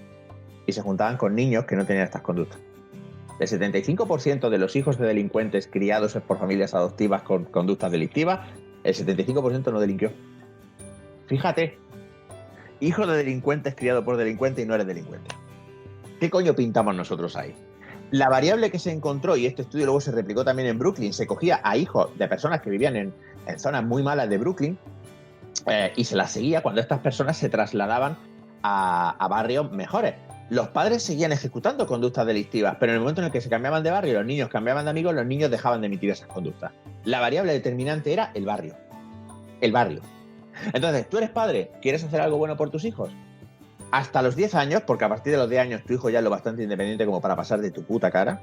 Speaker 3: y se juntaban con niños que no tenían estas conductas. El 75% de los hijos de delincuentes criados por familias adoptivas con conductas delictivas, el 75% no delinquió. Fíjate, hijo de delincuentes criado por delincuentes y no eres delincuente. ¿Qué coño pintamos nosotros ahí? La variable que se encontró, y este estudio luego se replicó también en Brooklyn, se cogía a hijos de personas que vivían en zonas muy malas de Brooklyn y se las seguía cuando estas personas se trasladaban a barrios mejores. Los padres seguían ejecutando conductas delictivas, pero en el momento en el que se cambiaban de barrio, los niños cambiaban de amigos, los niños dejaban de emitir esas conductas. La variable determinante era el barrio. El barrio. Entonces, tú eres padre, ¿quieres hacer algo bueno por tus hijos? Hasta los 10 años, porque a partir de los 10 años tu hijo ya es lo bastante independiente como para pasar de tu puta cara,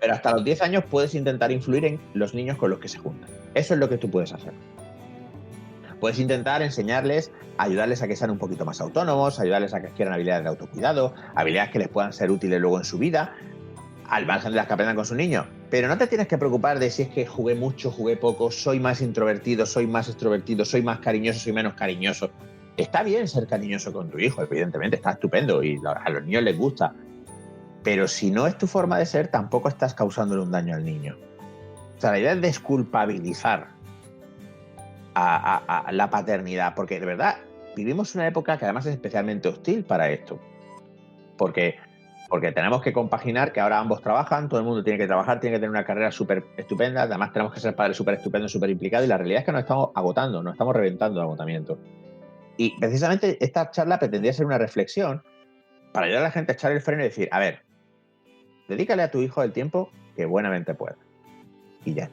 Speaker 3: pero hasta los 10 años puedes intentar influir en los niños con los que se juntan. Eso es lo que tú puedes hacer. Puedes intentar enseñarles, ayudarles a que sean un poquito más autónomos, ayudarles a que adquieran habilidades de autocuidado, habilidades que les puedan ser útiles luego en su vida, al margen de las que aprendan con sus niños. Pero no te tienes que preocupar de si es que jugué mucho, jugué poco, soy más introvertido, soy más extrovertido, soy más cariñoso, soy menos cariñoso. Está bien ser cariñoso con tu hijo, evidentemente, está estupendo y a los niños les gusta. Pero si no es tu forma de ser, tampoco estás causándole un daño al niño. O sea, la idea es desculpabilizar a la paternidad, porque de verdad vivimos una época que además es especialmente hostil para esto. Porque tenemos que compaginar que ahora ambos trabajan, todo el mundo tiene que trabajar, tiene que tener una carrera súper estupenda, además tenemos que ser padres súper estupendos, súper implicados, y la realidad es que nos estamos agotando, nos estamos reventando de agotamiento. Y precisamente esta charla pretendía ser una reflexión para ayudar a la gente a echar el freno y decir, a ver, dedícale a tu hijo el tiempo que buenamente pueda. Y ya.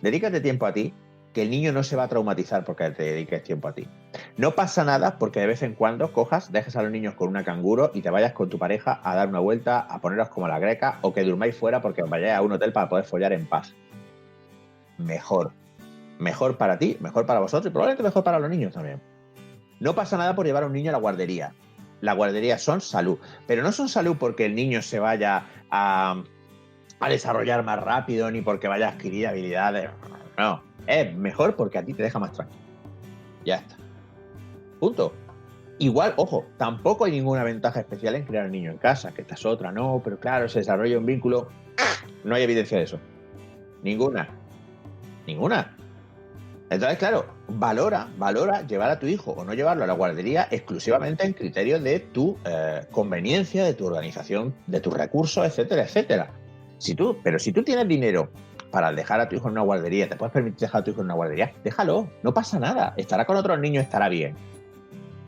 Speaker 3: Dedícate tiempo a ti, que el niño no se va a traumatizar porque te dediques tiempo a ti. No pasa nada porque de vez en cuando dejes a los niños con una canguro y te vayas con tu pareja a dar una vuelta, a poneros como la greca, o que durmáis fuera porque os vayáis a un hotel para poder follar en paz. Mejor. Mejor para ti, mejor para vosotros y probablemente mejor para los niños también. No pasa nada por llevar a un niño a la guardería. La guardería son salud, pero no son salud porque el niño se vaya a desarrollar más rápido ni porque vaya a adquirir habilidades. No, es mejor porque a ti te deja más tranquilo. Ya está. Punto. Igual, ojo, tampoco hay ninguna ventaja especial en criar al niño en casa, que esta es otra, no, pero claro, se desarrolla un vínculo. No hay evidencia de eso. Ninguna. Entonces, claro, valora llevar a tu hijo o no llevarlo a la guardería exclusivamente en criterios de tu conveniencia, de tu organización, de tus recursos, etcétera, etcétera. Pero si tú tienes dinero para dejar a tu hijo en una guardería, te puedes permitir dejar a tu hijo en una guardería, déjalo, no pasa nada, estará con otros niños, estará bien.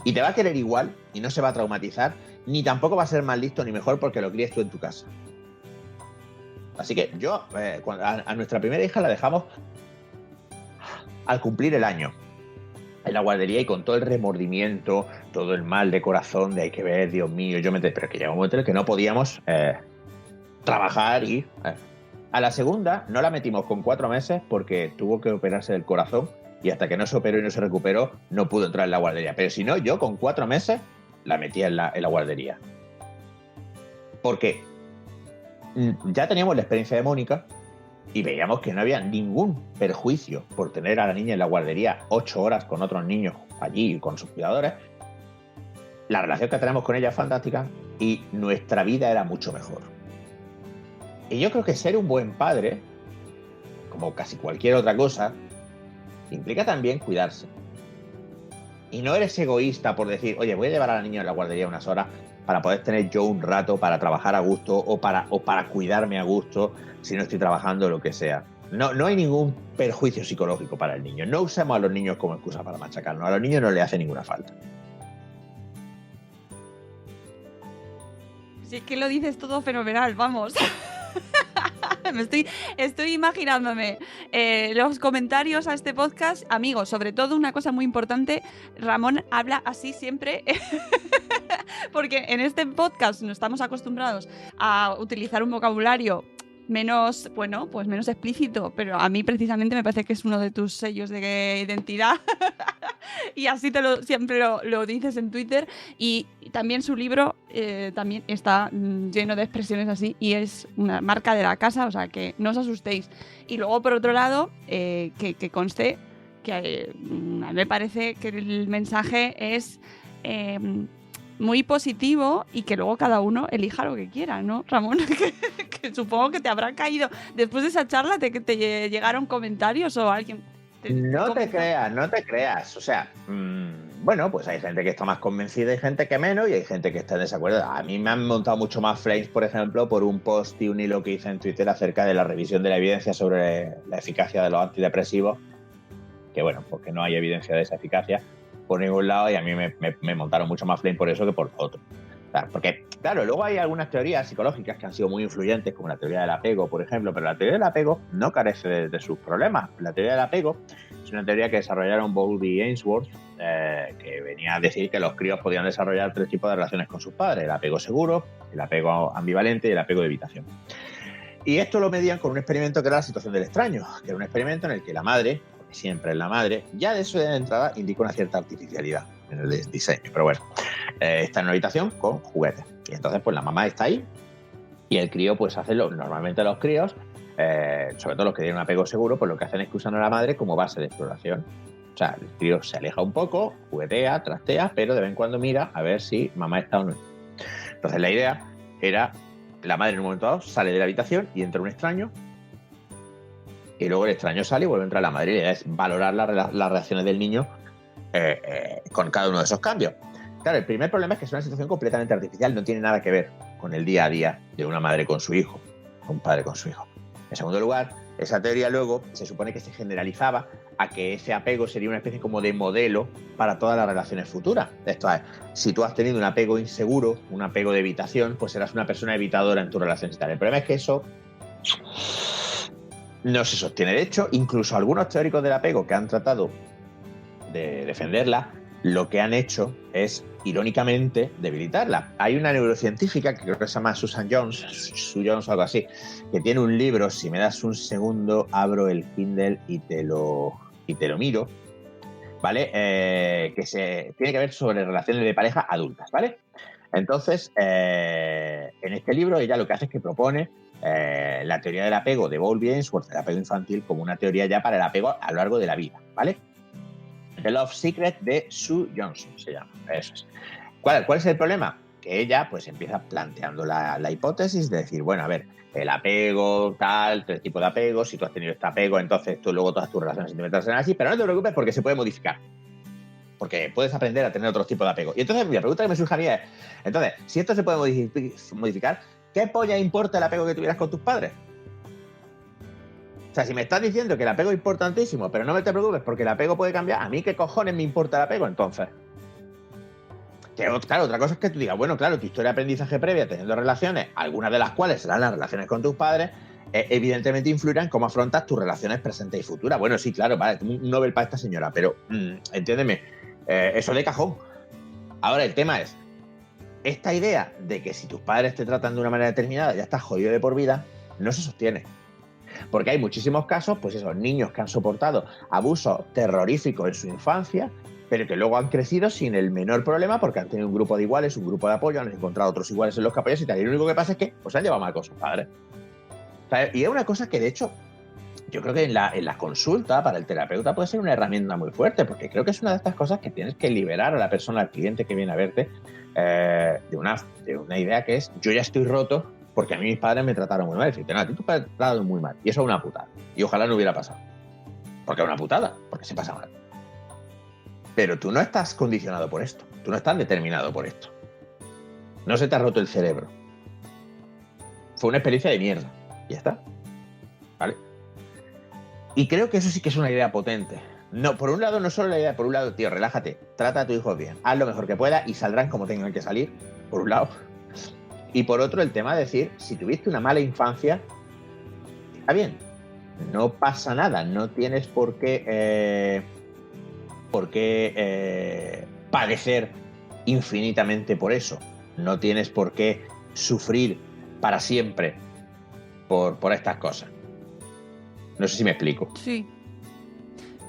Speaker 3: Y te va a querer igual y no se va a traumatizar, ni tampoco va a ser más listo ni mejor porque lo críes tú en tu casa. Así que yo, a nuestra primera hija la dejamos al cumplir el año en la guardería y con todo el remordimiento, todo el mal de corazón de hay que ver, Dios mío, pero que llegó un momento en el que no podíamos trabajar y... A la segunda no la metimos con 4 meses porque tuvo que operarse del corazón y hasta que no se operó y no se recuperó no pudo entrar en la guardería. Pero si no, yo con 4 meses la metía en la guardería. Porque ya teníamos la experiencia de Mónica y veíamos que no había ningún perjuicio por tener a la niña en la guardería 8 horas con otros niños allí con sus cuidadores. La relación que tenemos con ella es fantástica y nuestra vida era mucho mejor. Y yo creo que ser un buen padre, como casi cualquier otra cosa, implica también cuidarse. Y no eres egoísta por decir, oye, voy a llevar a la niña a la guardería unas horas para poder tener yo un rato para trabajar a gusto o para cuidarme a gusto si no estoy trabajando o lo que sea. No hay ningún perjuicio psicológico para el niño. No usemos a los niños como excusa para machacarnos. A los niños no les hace ninguna falta.
Speaker 2: Sí, es que lo dices todo fenomenal, vamos. Estoy imaginándome los comentarios a este podcast. Amigos, sobre todo una cosa muy importante, Ramón habla así siempre porque en este podcast no estamos acostumbrados a utilizar un vocabulario menos, bueno, pues menos explícito, pero a mí precisamente me parece que es uno de tus sellos de identidad y así siempre lo dices en Twitter y también su libro también está lleno de expresiones así y es una marca de la casa, o sea que no os asustéis. Y luego por otro lado, que conste que a mí me parece que el mensaje es muy positivo y que luego cada uno elija lo que quiera, ¿no, Ramón? que supongo que te habrá caído después de esa charla, te llegaron comentarios o alguien...
Speaker 3: No te creas. O sea, bueno, pues hay gente que está más convencida y gente que menos, y hay gente que está en desacuerdo. A mí me han montado mucho más flames, por ejemplo, por un post y un hilo que hice en Twitter acerca de la revisión de la evidencia sobre la eficacia de los antidepresivos, que bueno, porque no hay evidencia de esa eficacia por ningún lado, y a mí me montaron mucho más flame por eso que por otro. O sea, porque, claro, luego hay algunas teorías psicológicas que han sido muy influyentes, como la teoría del apego, por ejemplo, pero la teoría del apego no carece de sus problemas. La teoría del apego es una teoría que desarrollaron Bowlby y Ainsworth, que venía a decir que los críos podían desarrollar 3 tipos de relaciones con sus padres: el apego seguro, el apego ambivalente y el apego de evitación. Y esto lo medían con un experimento que era la situación del extraño, que era un experimento en el que la madre, porque siempre es la madre, ya de eso de entrada indica una cierta artificialidad en el diseño, pero bueno, está en una habitación con juguetes y entonces pues la mamá está ahí y el crío pues hace normalmente los críos, sobre todo los que tienen un apego seguro, pues lo que hacen es que usan a la madre como base de exploración. O sea, el crío se aleja un poco, juguetea, trastea, pero de vez en cuando mira a ver si mamá está o no. Entonces la idea era, la madre en un momento dado sale de la habitación y entra un extraño, y luego el extraño sale y vuelve a entrar la madre. Y la idea es valorar las reacciones del niño con cada uno de esos cambios. Claro, el primer problema es que es una situación completamente artificial, no tiene nada que ver con el día a día de una madre con su hijo, un padre con su hijo. En segundo lugar, esa teoría luego se supone que se generalizaba a que ese apego sería una especie como de modelo para todas las relaciones futuras. Esto es, si tú has tenido un apego inseguro, un apego de evitación, pues serás una persona evitadora en tu relación y tal. El problema es que eso no se sostiene. De hecho, incluso algunos teóricos del apego que han tratado de defenderla, lo que han hecho es, irónicamente, debilitarla. Hay una neurocientífica que creo que se llama Sue Jones o algo así, que tiene un libro. Si me das un segundo, abro el Kindle y te lo miro, ¿vale? Que tiene que ver sobre relaciones de pareja adultas, ¿vale? Entonces, en este libro ella lo que hace es que propone la teoría del apego de Bowlby y Ainsworth, el apego infantil, como una teoría ya para el apego a lo largo de la vida, ¿vale? The Love Secret de Sue Johnson se llama. Eso es. ¿Cuál es el problema? que ella pues empieza planteando la hipótesis de decir, bueno, a ver, el apego, tal, tres tipos de apego, si tú has tenido este apego, entonces tú luego todas tus relaciones sentimentales serán así, pero no te preocupes porque se puede modificar. Porque puedes aprender a tener otros tipos de apego. Y entonces la pregunta que me surge a mí es, entonces, si esto se puede modificar, ¿qué polla importa el apego que tuvieras con tus padres? O sea, si me estás diciendo que el apego es importantísimo, pero no te preocupes porque el apego puede cambiar, ¿a mí qué cojones me importa el apego entonces? Que, claro, otra cosa es que tú digas, bueno, claro, tu historia de aprendizaje previa teniendo relaciones, algunas de las cuales serán las relaciones con tus padres, evidentemente influirán en cómo afrontas tus relaciones presentes y futuras. Bueno, sí, claro, vale, un Nobel para esta señora, pero entiéndeme, eso de cajón. Ahora, el tema es, esta idea de que si tus padres te tratan de una manera determinada ya estás jodido de por vida, no se sostiene. Porque hay muchísimos casos, pues esos niños que han soportado abusos terroríficos en su infancia, pero que luego han crecido sin el menor problema porque han tenido un grupo de iguales, un grupo de apoyo, han encontrado otros iguales en los que apoyarse y tal. Y lo único que pasa es que pues, se han llevado mal con sus padres. O sea, y es una cosa que, de hecho, yo creo que en la consulta para el terapeuta puede ser una herramienta muy fuerte, porque creo que es una de estas cosas que tienes que liberar a la persona, al cliente que viene a verte, de una idea que es, yo ya estoy roto porque a mí mis padres me trataron muy mal. Es decir, a ti tus padres te trataron muy mal. Y eso es una putada. Y ojalá no hubiera pasado. Porque es una putada, porque se pasa mal. Pero tú no estás condicionado por esto. Tú no estás determinado por esto. No se te ha roto el cerebro. Fue una experiencia de mierda. Y ya está. ¿Vale? Y creo que eso sí que es una idea potente. No, por un lado, no solo la idea, por un lado, tío, relájate, trata a tu hijo bien, haz lo mejor que pueda y saldrán como tengan que salir, por un lado. Y por otro, el tema de decir, si tuviste una mala infancia, está bien, no pasa nada, no tienes por qué padecer infinitamente por eso, no tienes por qué sufrir para siempre por estas cosas. No sé si me explico.
Speaker 2: Sí.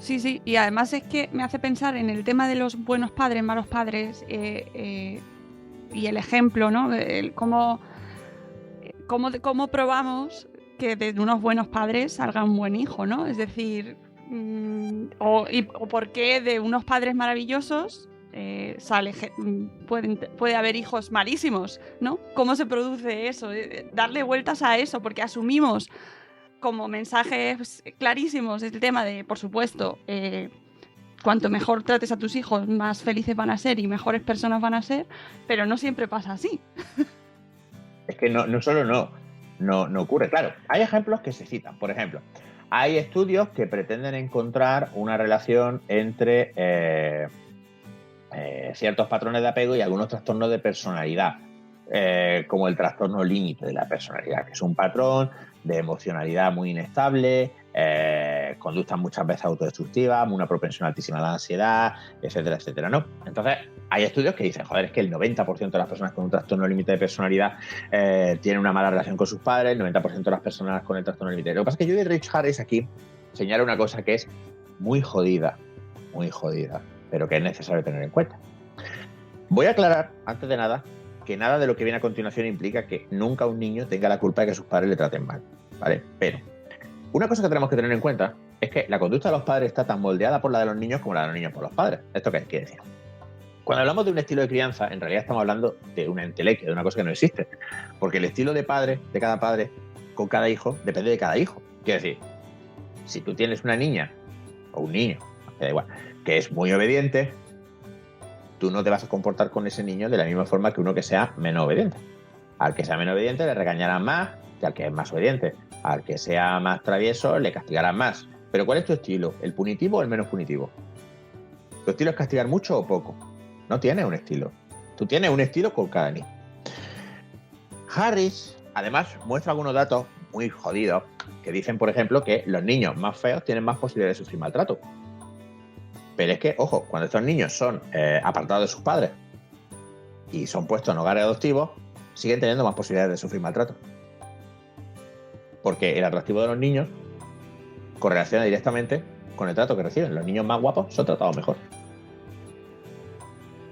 Speaker 2: Sí, y además es que me hace pensar en el tema de los buenos padres, malos padres, y el ejemplo, ¿no? Cómo probamos que de unos buenos padres salga un buen hijo, ¿no? Es decir, o por qué de unos padres maravillosos puede haber hijos malísimos, ¿no? ¿Cómo se produce eso? Darle vueltas a eso, porque asumimos como mensajes clarísimos el tema de, por supuesto, cuanto mejor trates a tus hijos, más felices van a ser y mejores personas van a ser, pero no siempre pasa así.
Speaker 3: Es que no solo no ocurre. Claro, hay ejemplos que se citan. Por ejemplo, hay estudios que pretenden encontrar una relación entre ciertos patrones de apego y algunos trastornos de personalidad, como el trastorno límite de la personalidad, que es un patrón de emocionalidad muy inestable, conductas muchas veces autodestructivas, una propensión altísima a la ansiedad, etcétera, etcétera, ¿no? Entonces, hay estudios que dicen, joder, es que el 90% de las personas con un trastorno límite de personalidad tienen una mala relación con sus padres, el 90% de las personas con el trastorno límite. Lo que pasa es que Judy Rich Harris aquí señala una cosa que es muy jodida, pero que es necesario tener en cuenta. Voy a aclarar, antes de nada, que nada de lo que viene a continuación implica que nunca un niño tenga la culpa de que sus padres le traten mal, ¿vale? Pero una cosa que tenemos que tener en cuenta es que la conducta de los padres está tan moldeada por la de los niños como la de los niños por los padres. ¿Esto qué quiere decir? Cuando hablamos de un estilo de crianza, en realidad estamos hablando de una entelequia, de una cosa que no existe. Porque el estilo de padre, de cada padre, con cada hijo, depende de cada hijo. Quiere decir, si tú tienes una niña o un niño, da igual, que es muy obediente, tú no te vas a comportar con ese niño de la misma forma que uno que sea menos obediente. Al que sea menos obediente le regañarán más que al que es más obediente. Al que sea más travieso le castigarán más. Pero ¿cuál es tu estilo? ¿El punitivo o el menos punitivo? ¿Tu estilo es castigar mucho o poco? No tienes un estilo. Tú tienes un estilo con cada niño. Harris, además, muestra algunos datos muy jodidos que dicen, por ejemplo, que los niños más feos tienen más posibilidades de sufrir maltrato. Pero es que, ojo, cuando estos niños son apartados de sus padres y son puestos en hogares adoptivos, siguen teniendo más posibilidades de sufrir maltrato. Porque el atractivo de los niños correlaciona directamente con el trato que reciben. Los niños más guapos son tratados mejor.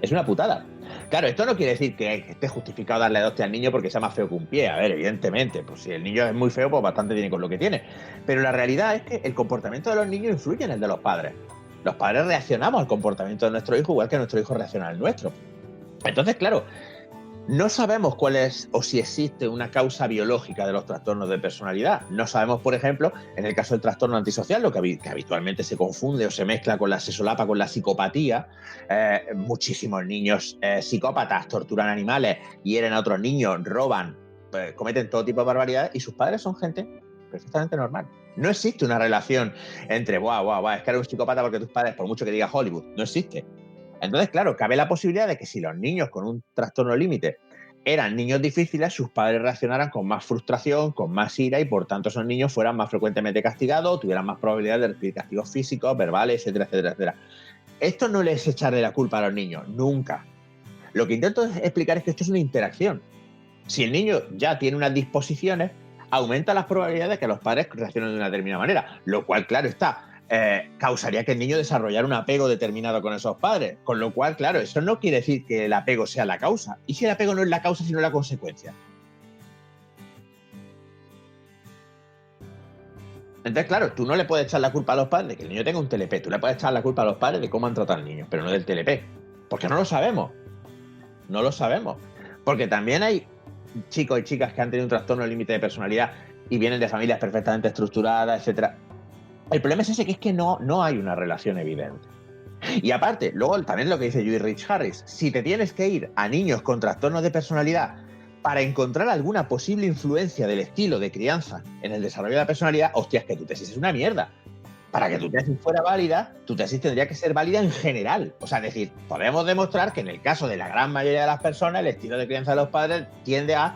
Speaker 3: Es una putada. Claro, esto no quiere decir que esté justificado darle adopte al niño porque sea más feo que un pie. A ver, evidentemente, pues si el niño es muy feo, pues bastante tiene con lo que tiene. Pero la realidad es que el comportamiento de los niños influye en el de los padres. Los padres reaccionamos al comportamiento de nuestro hijo igual que nuestro hijo reacciona al nuestro. Entonces, claro, No sabemos cuál es o si existe una causa biológica de los trastornos de personalidad. No sabemos, por ejemplo, en el caso del trastorno antisocial, lo que habitualmente se confunde o se mezcla se solapa con la psicopatía. Muchísimos niños psicópatas torturan animales, hieren a otros niños, roban, cometen todo tipo de barbaridades y sus padres son gente perfectamente normal. No existe una relación entre, es que eres un psicópata porque tus padres, por mucho que diga Hollywood, no existe. Entonces, claro, cabe la posibilidad de que si los niños con un trastorno límite eran niños difíciles, sus padres reaccionaran con más frustración, con más ira y por tanto esos niños fueran más frecuentemente castigados, tuvieran más probabilidad de recibir castigos físicos, verbales, etcétera, etcétera, etcétera. Esto no les es echarle la culpa a los niños, nunca. Lo que intento explicar es que esto es una interacción. Si el niño ya tiene unas disposiciones, aumenta las probabilidades de que los padres reaccionen de una determinada manera, lo cual, claro está, causaría que el niño desarrollara un apego determinado con esos padres. Con lo cual, claro, eso no quiere decir que el apego sea la causa. ¿Y si el apego no es la causa, sino la consecuencia? Entonces, claro, tú no le puedes echar la culpa a los padres de que el niño tenga un TLP. Tú le puedes echar la culpa a los padres de cómo han tratado al niño, pero no del TLP. Porque no lo sabemos. No lo sabemos. Porque también hay chicos y chicas que han tenido un trastorno límite de personalidad y vienen de familias perfectamente estructuradas, etcétera. El problema es ese, que es que no hay una relación evidente. Y aparte, luego también lo que dice Judy Rich Harris, si te tienes que ir a niños con trastornos de personalidad para encontrar alguna posible influencia del estilo de crianza en el desarrollo de la personalidad, hostias, que tu tesis es una mierda. Para que tu tesis fuera válida, tu tesis tendría que ser válida en general. O sea, es decir, podemos demostrar que en el caso de la gran mayoría de las personas, el estilo de crianza de los padres tiende a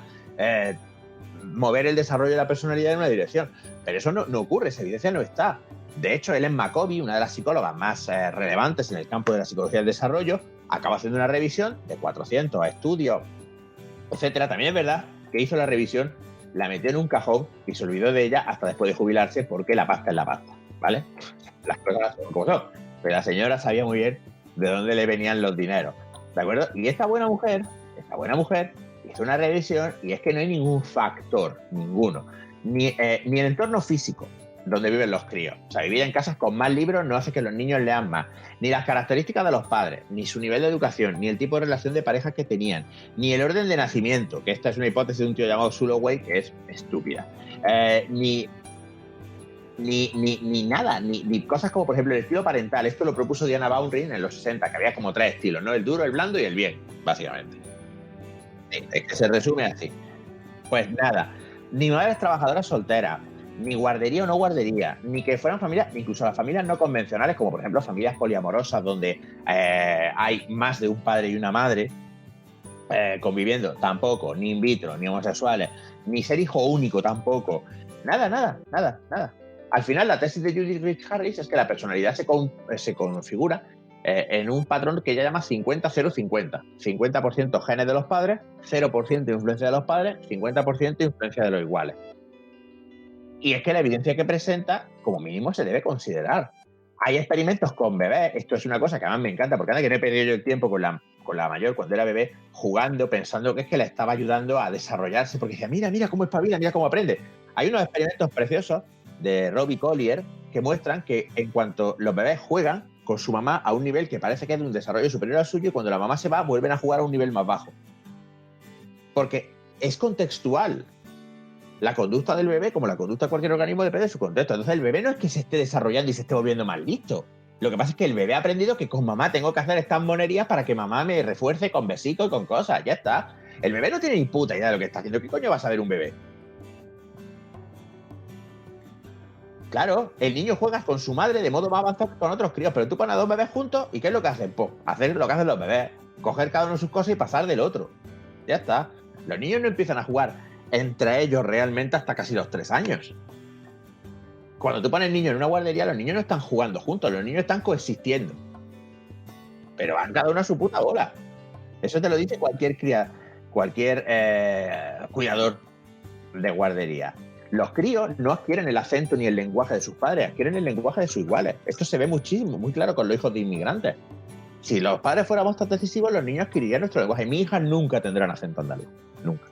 Speaker 3: mover el desarrollo de la personalidad en una dirección. Pero eso no ocurre, esa evidencia no está. De hecho, Ellen McCovey, una de las psicólogas más relevantes en el campo de la psicología del desarrollo, acaba haciendo una revisión de 400 estudios, etcétera. También es verdad que hizo la revisión, la metió en un cajón y se olvidó de ella hasta después de jubilarse, porque la pasta es la pasta, ¿vale? Las cosas son como son. Pero la señora sabía muy bien de dónde le venían los dineros, ¿de acuerdo? Y esta buena mujer hizo una revisión y es que no hay ningún factor, ninguno, ni el entorno físico donde viven los críos. O sea, vivir en casas con más libros no hace que los niños lean más. Ni las características de los padres, ni su nivel de educación, ni el tipo de relación de pareja que tenían, ni el orden de nacimiento, que esta es una hipótesis de un tío llamado Suloway, que es estúpida. Ni nada, ni cosas como, por ejemplo, el estilo parental. Esto lo propuso Diana Baumrind en los 60, que había como 3 estilos, ¿no? El duro, el blando y el bien, básicamente. Sí, es que se resume así. Pues nada, ni madres trabajadoras solteras, ni guardería o no guardería, ni que fueran familias, incluso las familias no convencionales, como por ejemplo familias poliamorosas, donde hay más de un padre y una madre conviviendo, tampoco, ni in vitro, ni homosexuales, ni ser hijo único tampoco. Nada. Al final, la tesis de Judy Rich Harris es que la personalidad se configura en un patrón que ella llama 50-0-50. 50% genes de los padres, 0% influencia de los padres, 50% influencia de los iguales. Y es que la evidencia que presenta, como mínimo, se debe considerar. Hay experimentos con bebés. Esto es una cosa que además me encanta, porque anda que no he perdido yo el tiempo con la mayor cuando era bebé, jugando, pensando que es que la estaba ayudando a desarrollarse, porque decía, mira cómo espabila, mira cómo aprende. Hay unos experimentos preciosos de Robbie Collier que muestran que en cuanto los bebés juegan con su mamá a un nivel que parece que es de un desarrollo superior al suyo, y cuando la mamá se va, vuelven a jugar a un nivel más bajo. Porque es contextual. La conducta del bebé, como la conducta de cualquier organismo, depende de su contexto. Entonces el bebé no es que se esté desarrollando y se esté volviendo más listo. Lo que pasa es que el bebé ha aprendido que con mamá tengo que hacer estas monerías para que mamá me refuerce con besitos y con cosas. Ya está. El bebé no tiene ni puta idea de lo que está haciendo. ¿Qué coño va a saber un bebé? Claro, el niño juega con su madre de modo más avanzado que con otros críos, pero tú pones a 2 bebés juntos y ¿qué es lo que hacen? Pues hacer lo que hacen los bebés. Coger cada uno sus cosas y pasar del otro. Ya está. Los niños no empiezan a jugar entre ellos realmente hasta casi los 3 años. Cuando tú pones niños en una guardería, los niños no están jugando juntos, los niños están coexistiendo. Pero van cada uno a su puta bola. Eso te lo dice cualquier cuidador de guardería. Los críos no adquieren el acento ni el lenguaje de sus padres, adquieren el lenguaje de sus iguales. Esto se ve muchísimo, muy claro con los hijos de inmigrantes. Si los padres fuéramos tan decisivos, los niños adquirirían nuestro lenguaje. Mi hija nunca tendrán acento andaluz. Nunca.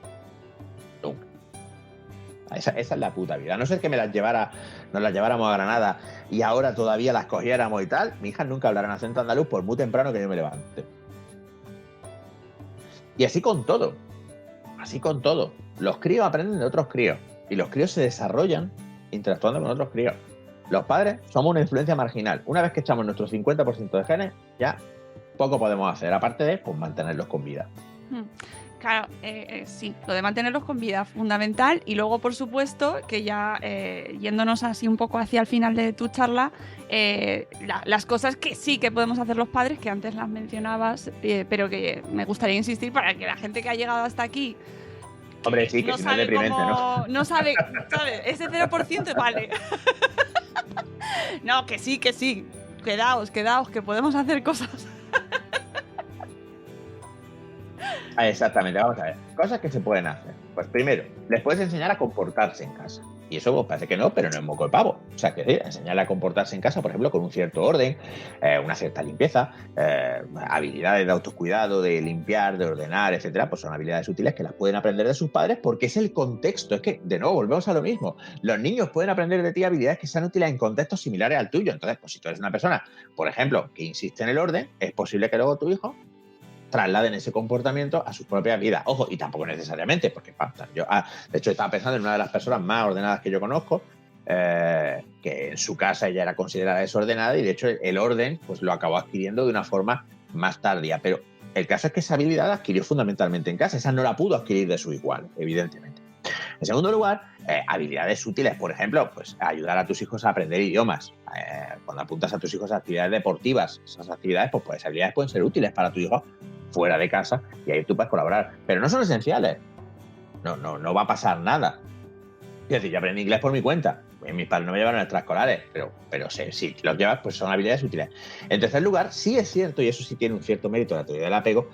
Speaker 3: Esa es la puta vida. A no ser que nos las lleváramos a Granada y ahora todavía las cogiéramos y tal, mi hija nunca hablará en acento andaluz por muy temprano que yo me levante. Y así con todo. Así con todo. Los críos aprenden de otros críos. Y los críos se desarrollan interactuando con otros críos. Los padres somos una influencia marginal. Una vez que echamos nuestro 50% de genes, ya poco podemos hacer. Aparte de pues, mantenerlos con vida.
Speaker 2: Claro, sí, lo de mantenerlos con vida, fundamental. Y luego, por supuesto, que ya yéndonos así un poco hacia el final de tu charla, las cosas que sí que podemos hacer los padres, que antes las mencionabas, pero que me gustaría insistir para que la gente que ha llegado hasta aquí...
Speaker 3: Hombre, sí, que
Speaker 2: no
Speaker 3: si no es
Speaker 2: sabe
Speaker 3: deprimente, ¿no?
Speaker 2: No sabe, ese 0% vale. No, que sí. Quedaos, que podemos hacer cosas.
Speaker 3: Exactamente, vamos a ver. Cosas que se pueden hacer. Pues primero, les puedes enseñar a comportarse en casa. Y eso pues, parece que no, pero no es moco de pavo. O sea, que decir, enseñarle a comportarse en casa, por ejemplo, con un cierto orden, una cierta limpieza, habilidades de autocuidado, de limpiar, de ordenar, etcétera, pues son habilidades útiles que las pueden aprender de sus padres porque es el contexto. Es que, de nuevo, volvemos a lo mismo. Los niños pueden aprender de ti habilidades que sean útiles en contextos similares al tuyo. Entonces, pues si tú eres una persona, por ejemplo, que insiste en el orden, es posible que luego tu hijo trasladen ese comportamiento a sus propias vidas. Ojo, y tampoco necesariamente, porque yo, de hecho, estaba pensando en una de las personas más ordenadas que yo conozco, que en su casa ella era considerada desordenada y de hecho el orden pues lo acabó adquiriendo de una forma más tardía. Pero el caso es que esa habilidad la adquirió fundamentalmente en casa, esa no la pudo adquirir de su igual, evidentemente. En segundo lugar, habilidades útiles, por ejemplo, pues ayudar a tus hijos a aprender idiomas. Cuando apuntas a tus hijos a actividades deportivas, esas actividades, pues esas habilidades pueden ser útiles para tu hijo fuera de casa y ahí tú puedes colaborar. Pero no son esenciales. No va a pasar nada. Es decir, yo aprendí inglés por mi cuenta. Mis padres no me llevaron a extraescolares, pero si los llevas, pues son habilidades útiles. En tercer lugar, sí es cierto, y eso sí tiene un cierto mérito de la teoría del apego,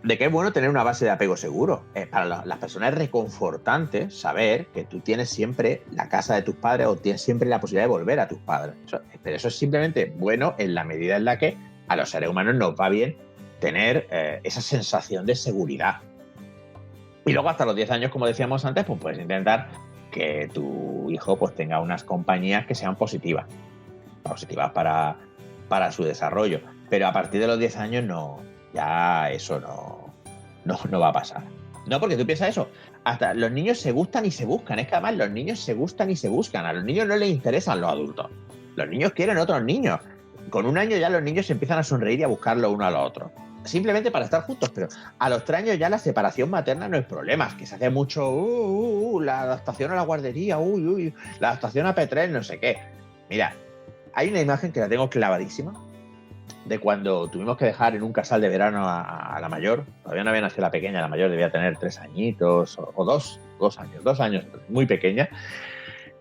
Speaker 3: de que es bueno tener una base de apego seguro. Para las personas es reconfortante saber que tú tienes siempre la casa de tus padres o tienes siempre la posibilidad de volver a tus padres. Pero eso es simplemente bueno en la medida en la que a los seres humanos nos va bien tener esa sensación de seguridad. Y luego hasta los 10 años, como decíamos antes, pues puedes intentar que tu hijo pues tenga unas compañías que sean positivas para su desarrollo. Pero a partir de los 10 años ya eso no va a pasar. No, porque tú piensas eso. Hasta los niños se gustan y se buscan. Es que además los niños se gustan y se buscan. A los niños no les interesan los adultos. Los niños quieren otros niños. Con 1 año ya los niños se empiezan a sonreír y a buscarlo uno a los otros. Simplemente para estar juntos, pero a los 3 años ya la separación materna no es problema, que se hace mucho la adaptación a la guardería, la adaptación a P3, no sé qué. Mira, hay una imagen que la tengo clavadísima de cuando tuvimos que dejar en un casal de verano a la mayor. Todavía no había nacido la pequeña, la mayor debía tener 3 añitos o 2 años, 2 años, muy pequeña.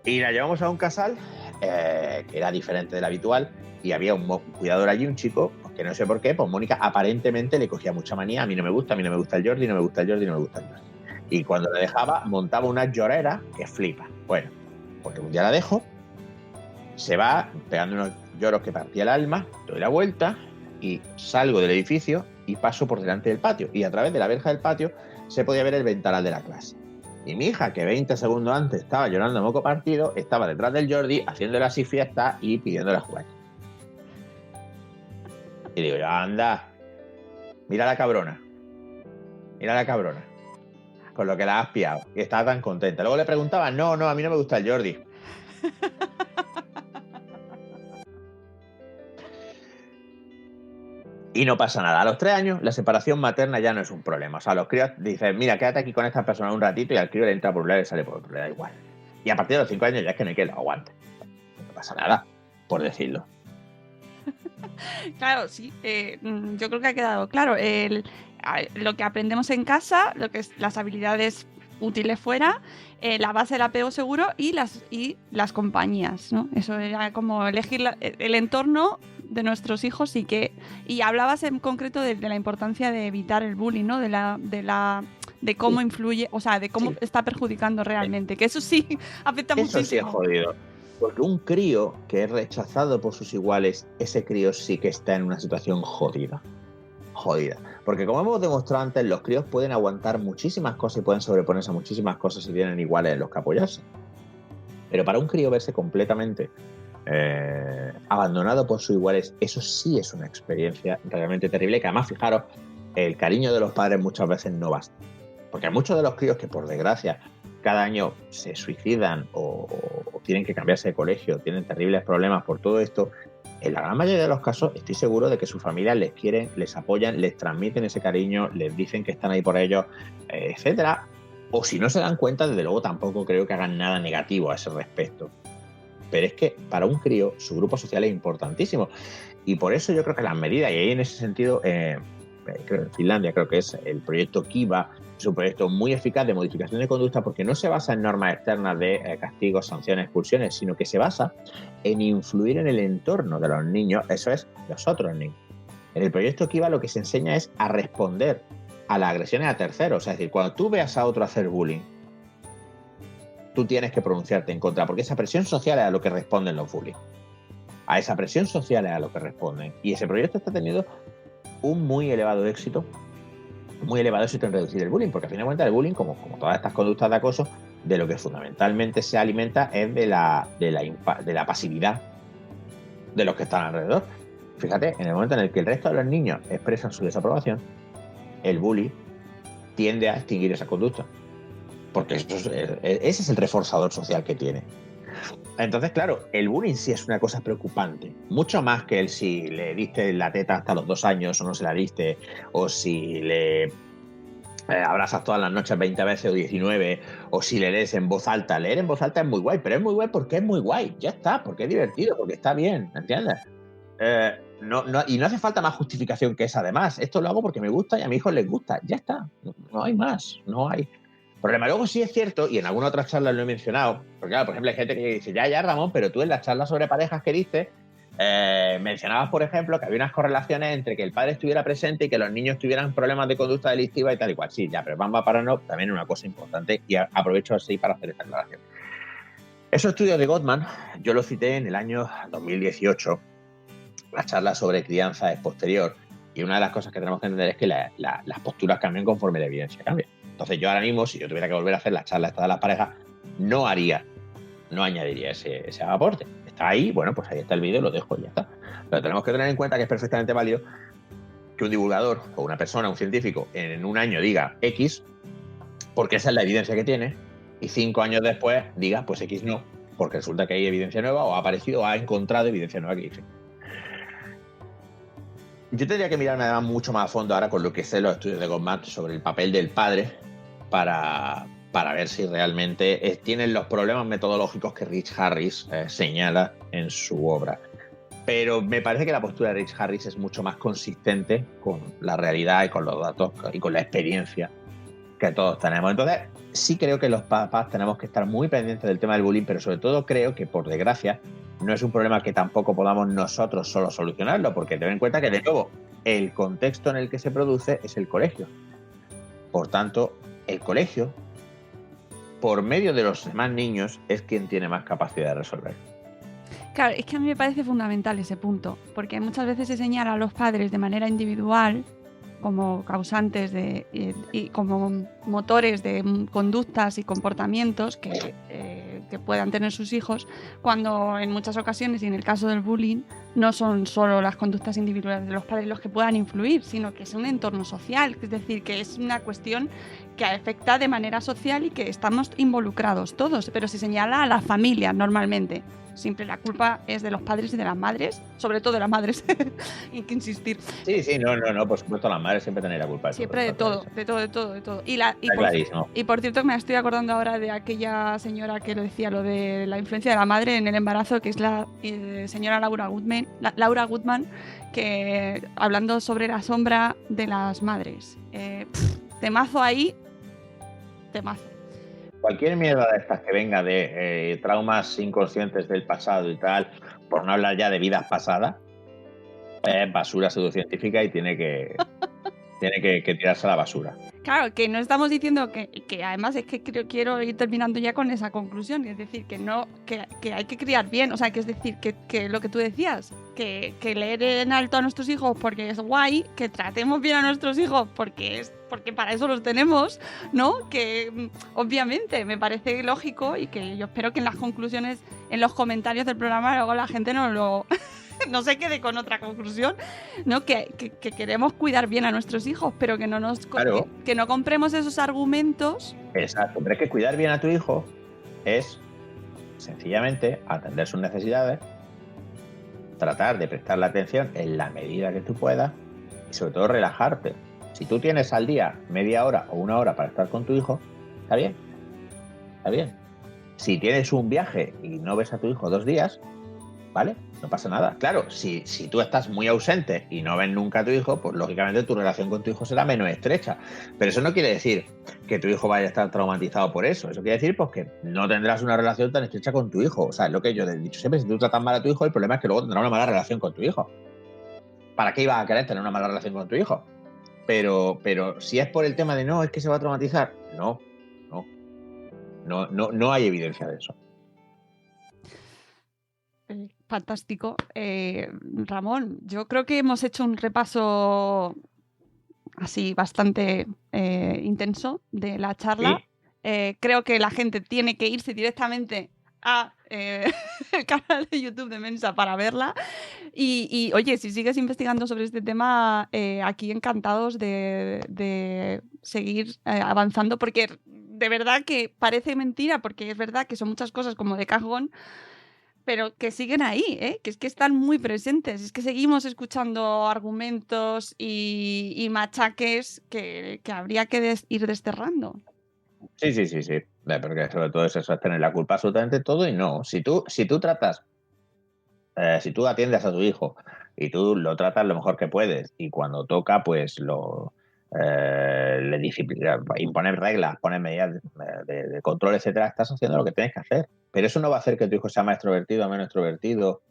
Speaker 3: Y la llevamos a un casal que era diferente del habitual y había un cuidador allí, un chico, que no sé por qué, pues Mónica aparentemente le cogía mucha manía. A mí no me gusta el Jordi, no me gusta el Jordi, no me gusta el Jordi. Y cuando le dejaba, montaba una llorera que flipa. Bueno, pues un día la dejo, se va pegando unos lloros que partía el alma, doy la vuelta y salgo del edificio y paso por delante del patio. Y a través de la verja del patio se podía ver el ventanal de la clase. Y mi hija, que 20 segundos antes estaba llorando a moco partido, estaba detrás del Jordi haciéndole así fiesta y pidiéndole jugar. Y digo yo, anda, mira la cabrona, con lo que la has piado. Y estaba tan contenta. Luego le preguntaba, no, a mí no me gusta el Jordi. Y no pasa nada. A los 3 años, la separación materna ya no es un problema. O sea, los críos dicen, mira, quédate aquí con esta persona un ratito y al crío le entra por un lado y le sale por otro, le da igual. Y a partir de los 5 años ya es que no hay que lo aguante. No pasa nada, por decirlo.
Speaker 2: Claro, sí. Yo creo que ha quedado claro. Lo que aprendemos en casa, lo que es las habilidades útiles fuera, la base del apego seguro y las compañías, ¿no? Eso era como elegir el entorno de nuestros hijos y hablabas en concreto de la importancia de evitar el bullying, ¿no? De cómo influye, o sea, de cómo está perjudicando realmente, que eso sí afecta muchísimo.
Speaker 3: Eso sí es jodido. Porque un crío que es rechazado por sus iguales, ese crío sí que está en una situación jodida. Porque como hemos demostrado antes, los críos pueden aguantar muchísimas cosas y pueden sobreponerse a muchísimas cosas si tienen iguales en los que apoyarse. Pero para un crío verse completamente abandonado por sus iguales, eso sí es una experiencia realmente terrible, que además, fijaros, el cariño de los padres muchas veces no basta. Porque hay muchos de los críos que, por desgracia, cada año se suicidan o tienen que cambiarse de colegio, tienen terribles problemas por todo esto. En la gran mayoría de los casos estoy seguro de que sus familias les quieren, les apoyan, les transmiten ese cariño, les dicen que están ahí por ellos, etcétera. O si no se dan cuenta, desde luego tampoco creo que hagan nada negativo a ese respecto. Pero es que para un crío su grupo social es importantísimo. Y por eso yo creo que las medidas, y ahí en ese sentido, creo en Finlandia creo que es el proyecto Kiva, es un proyecto muy eficaz de modificación de conducta porque no se basa en normas externas de castigos, sanciones, expulsiones, sino que se basa en influir en el entorno de los niños, eso es, los otros niños. En el proyecto Kiva lo que se enseña es a responder a las agresiones a terceros, es decir, cuando tú veas a otro hacer bullying, tú tienes que pronunciarte en contra, porque esa presión social es a lo que responden los bullying. A esa presión social es a lo que responden. Y ese proyecto está teniendo un muy elevado éxito en reducir el bullying, porque al final de cuentas el bullying, como todas estas conductas de acoso, de lo que fundamentalmente se alimenta es de la pasividad de los que están alrededor. Fíjate, en el momento en el que el resto de los niños expresan su desaprobación, el bully tiende a extinguir esa conducta, porque ese es el reforzador social que tiene. Entonces, claro, el bullying sí es una cosa preocupante, mucho más que el si le diste la teta hasta los 2 años o no se la diste, o si le abrazas todas las noches 20 veces o 19, o si le lees en voz alta. Leer en voz alta es muy guay, pero es muy guay porque es muy guay, ya está, porque es divertido, porque está bien, ¿entiendes? Y no hace falta más justificación que esa, además. Esto lo hago porque me gusta y a mis hijos les gusta, ya está, no hay más, no hay problema. Luego sí es cierto, y en alguna otra charla lo he mencionado, porque claro, por ejemplo hay gente que dice, ya Ramón, pero tú en las charlas sobre parejas que diste, mencionabas, por ejemplo, que había unas correlaciones entre que el padre estuviera presente y que los niños tuvieran problemas de conducta delictiva y tal y cual. Sí, ya, pero vamos a pararnos también en una cosa importante y aprovecho así para hacer esta aclaración. Esos estudios de Gottman, yo los cité en el año 2018, la charla sobre crianza es posterior, y una de las cosas que tenemos que entender es que las posturas cambian conforme la evidencia cambia. Entonces yo ahora mismo, si yo tuviera que volver a hacer la charla esta de las parejas, no añadiría ese aporte. Está ahí, bueno, pues ahí está el vídeo, lo dejo y ya está. Pero tenemos que tener en cuenta que es perfectamente válido que un divulgador o una persona, un científico, en un año diga X, porque esa es la evidencia que tiene, y 5 años después diga, pues X no, porque resulta que hay evidencia nueva o ha aparecido o ha encontrado evidencia nueva que dice. Yo tendría que mirarme además mucho más a fondo ahora con lo que sé los estudios de Gottman sobre el papel del padre para ver si realmente tienen los problemas metodológicos que Rich Harris señala en su obra. Pero me parece que la postura de Rich Harris es mucho más consistente con la realidad y con los datos y con la experiencia que todos tenemos. Entonces, sí creo que los papás tenemos que estar muy pendientes del tema del bullying, pero sobre todo creo que, por desgracia, no es un problema que tampoco podamos nosotros solo solucionarlo, porque ten en cuenta que, de nuevo, el contexto en el que se produce es el colegio. Por tanto, el colegio, por medio de los demás niños, es quien tiene más capacidad de resolver.
Speaker 2: Claro, es que a mí me parece fundamental ese punto, porque muchas veces se señala a los padres de manera individual como causantes y como motores de conductas y comportamientos que puedan tener sus hijos, cuando en muchas ocasiones, y en el caso del bullying, no son solo las conductas individuales de los padres los que puedan influir, sino que es un entorno social, es decir, que es una cuestión que afecta de manera social y que estamos involucrados todos, pero se señala a la familia normalmente. Siempre la culpa es de los padres y de las madres, sobre todo de las madres, hay que insistir.
Speaker 3: Sí, no, por supuesto, las madres siempre tienen la culpa.
Speaker 2: Siempre de todo.
Speaker 3: Clarísimo.
Speaker 2: Y por cierto, me estoy acordando ahora de aquella señora que lo decía, lo de la influencia de la madre en el embarazo, que es la señora Laura Goodman, que hablando sobre la sombra de las madres. Temazo ahí, temazo.
Speaker 3: Cualquier mierda de estas que venga de traumas inconscientes del pasado y tal, por no hablar ya de vidas pasadas, es basura pseudocientífica y tiene que tirarse a la basura.
Speaker 2: Claro, que no estamos diciendo que además es que quiero ir terminando ya con esa conclusión, es decir, que hay que criar bien, o sea, que es decir, que lo que tú decías, que leer en alto a nuestros hijos porque es guay, que tratemos bien a nuestros hijos porque para eso los tenemos, ¿no? Que obviamente me parece lógico y que yo espero que en las conclusiones, en los comentarios del programa, luego la gente nos lo no se quede con otra conclusión, ¿no? Que queremos cuidar bien a nuestros hijos, pero que no
Speaker 3: Claro.
Speaker 2: que no compremos esos argumentos.
Speaker 3: Exacto, pero es que cuidar bien a tu hijo es sencillamente atender sus necesidades, tratar de prestarle atención en la medida que tú puedas y sobre todo relajarte. Si tú tienes al día media hora o una hora para estar con tu hijo, está bien, está bien. Si tienes un viaje y no ves a tu hijo 2 días, ¿vale? No pasa nada. Claro, si tú estás muy ausente y no ves nunca a tu hijo, pues lógicamente tu relación con tu hijo será menos estrecha. Pero eso no quiere decir que tu hijo vaya a estar traumatizado por eso. Eso quiere decir pues, que no tendrás una relación tan estrecha con tu hijo. O sea, es lo que yo he dicho siempre. Si tú tratas mal a tu hijo, el problema es que luego tendrá una mala relación con tu hijo. ¿Para qué ibas a querer tener una mala relación con tu hijo? Pero si es por el tema de no, es que se va a traumatizar, no hay evidencia de eso.
Speaker 2: Fantástico. Ramón, yo creo que hemos hecho un repaso así bastante intenso de la charla.
Speaker 3: Sí.
Speaker 2: Creo que la gente tiene que irse directamente a el canal de YouTube de Mensa para verla. Y oye, si sigues investigando sobre este tema, aquí encantados de seguir avanzando, porque de verdad que parece mentira, porque es verdad que son muchas cosas como de cajón, pero que siguen ahí, que es que están muy presentes, es que seguimos escuchando argumentos y machaques que habría que ir desterrando.
Speaker 3: Sí. Porque sobre todo eso es tener la culpa absolutamente de todo y no. Si tú tratas, si tú atiendes a tu hijo y tú lo tratas lo mejor que puedes y cuando toca, pues le imponer reglas, poner medidas de control, etcétera, estás haciendo lo que tienes que hacer. Pero eso no va a hacer que tu hijo sea más extrovertido o menos extrovertido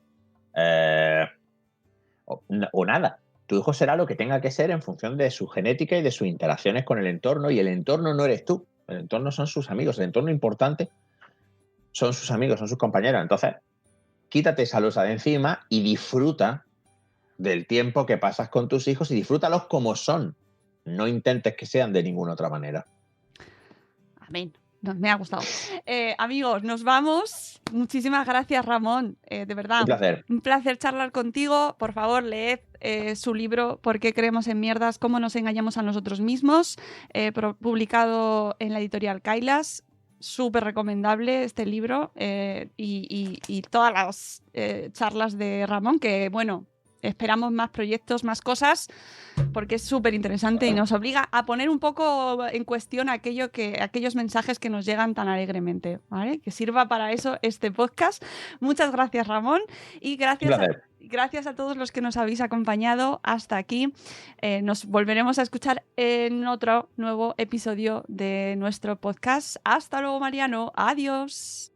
Speaker 3: o nada. Tu hijo será lo que tenga que ser en función de su genética y de sus interacciones con el entorno, y el entorno no eres tú, el entorno son sus amigos, el entorno importante son sus amigos, son sus compañeros. Entonces, quítate esa losa de encima y disfruta del tiempo que pasas con tus hijos y disfrútalos como son. No intentes que sean de ninguna otra manera.
Speaker 2: Amén. Me ha gustado. Amigos, nos vamos. Muchísimas gracias, Ramón. De verdad.
Speaker 3: Un placer.
Speaker 2: Un placer charlar contigo. Por favor, leed su libro ¿Por qué creemos en mierdas? Cómo nos engañamos a nosotros mismos. Publicado en la editorial Kailas. Súper recomendable este libro. Y todas las charlas de Ramón, que bueno, esperamos más proyectos, más cosas, porque es súper interesante y nos obliga a poner un poco en cuestión aquellos mensajes que nos llegan tan alegremente, ¿vale? Que sirva para eso este podcast. Muchas gracias, Ramón, y gracias a todos los que nos habéis acompañado hasta aquí. Nos volveremos a escuchar en otro nuevo episodio de nuestro podcast. Hasta luego, Mariano. Adiós.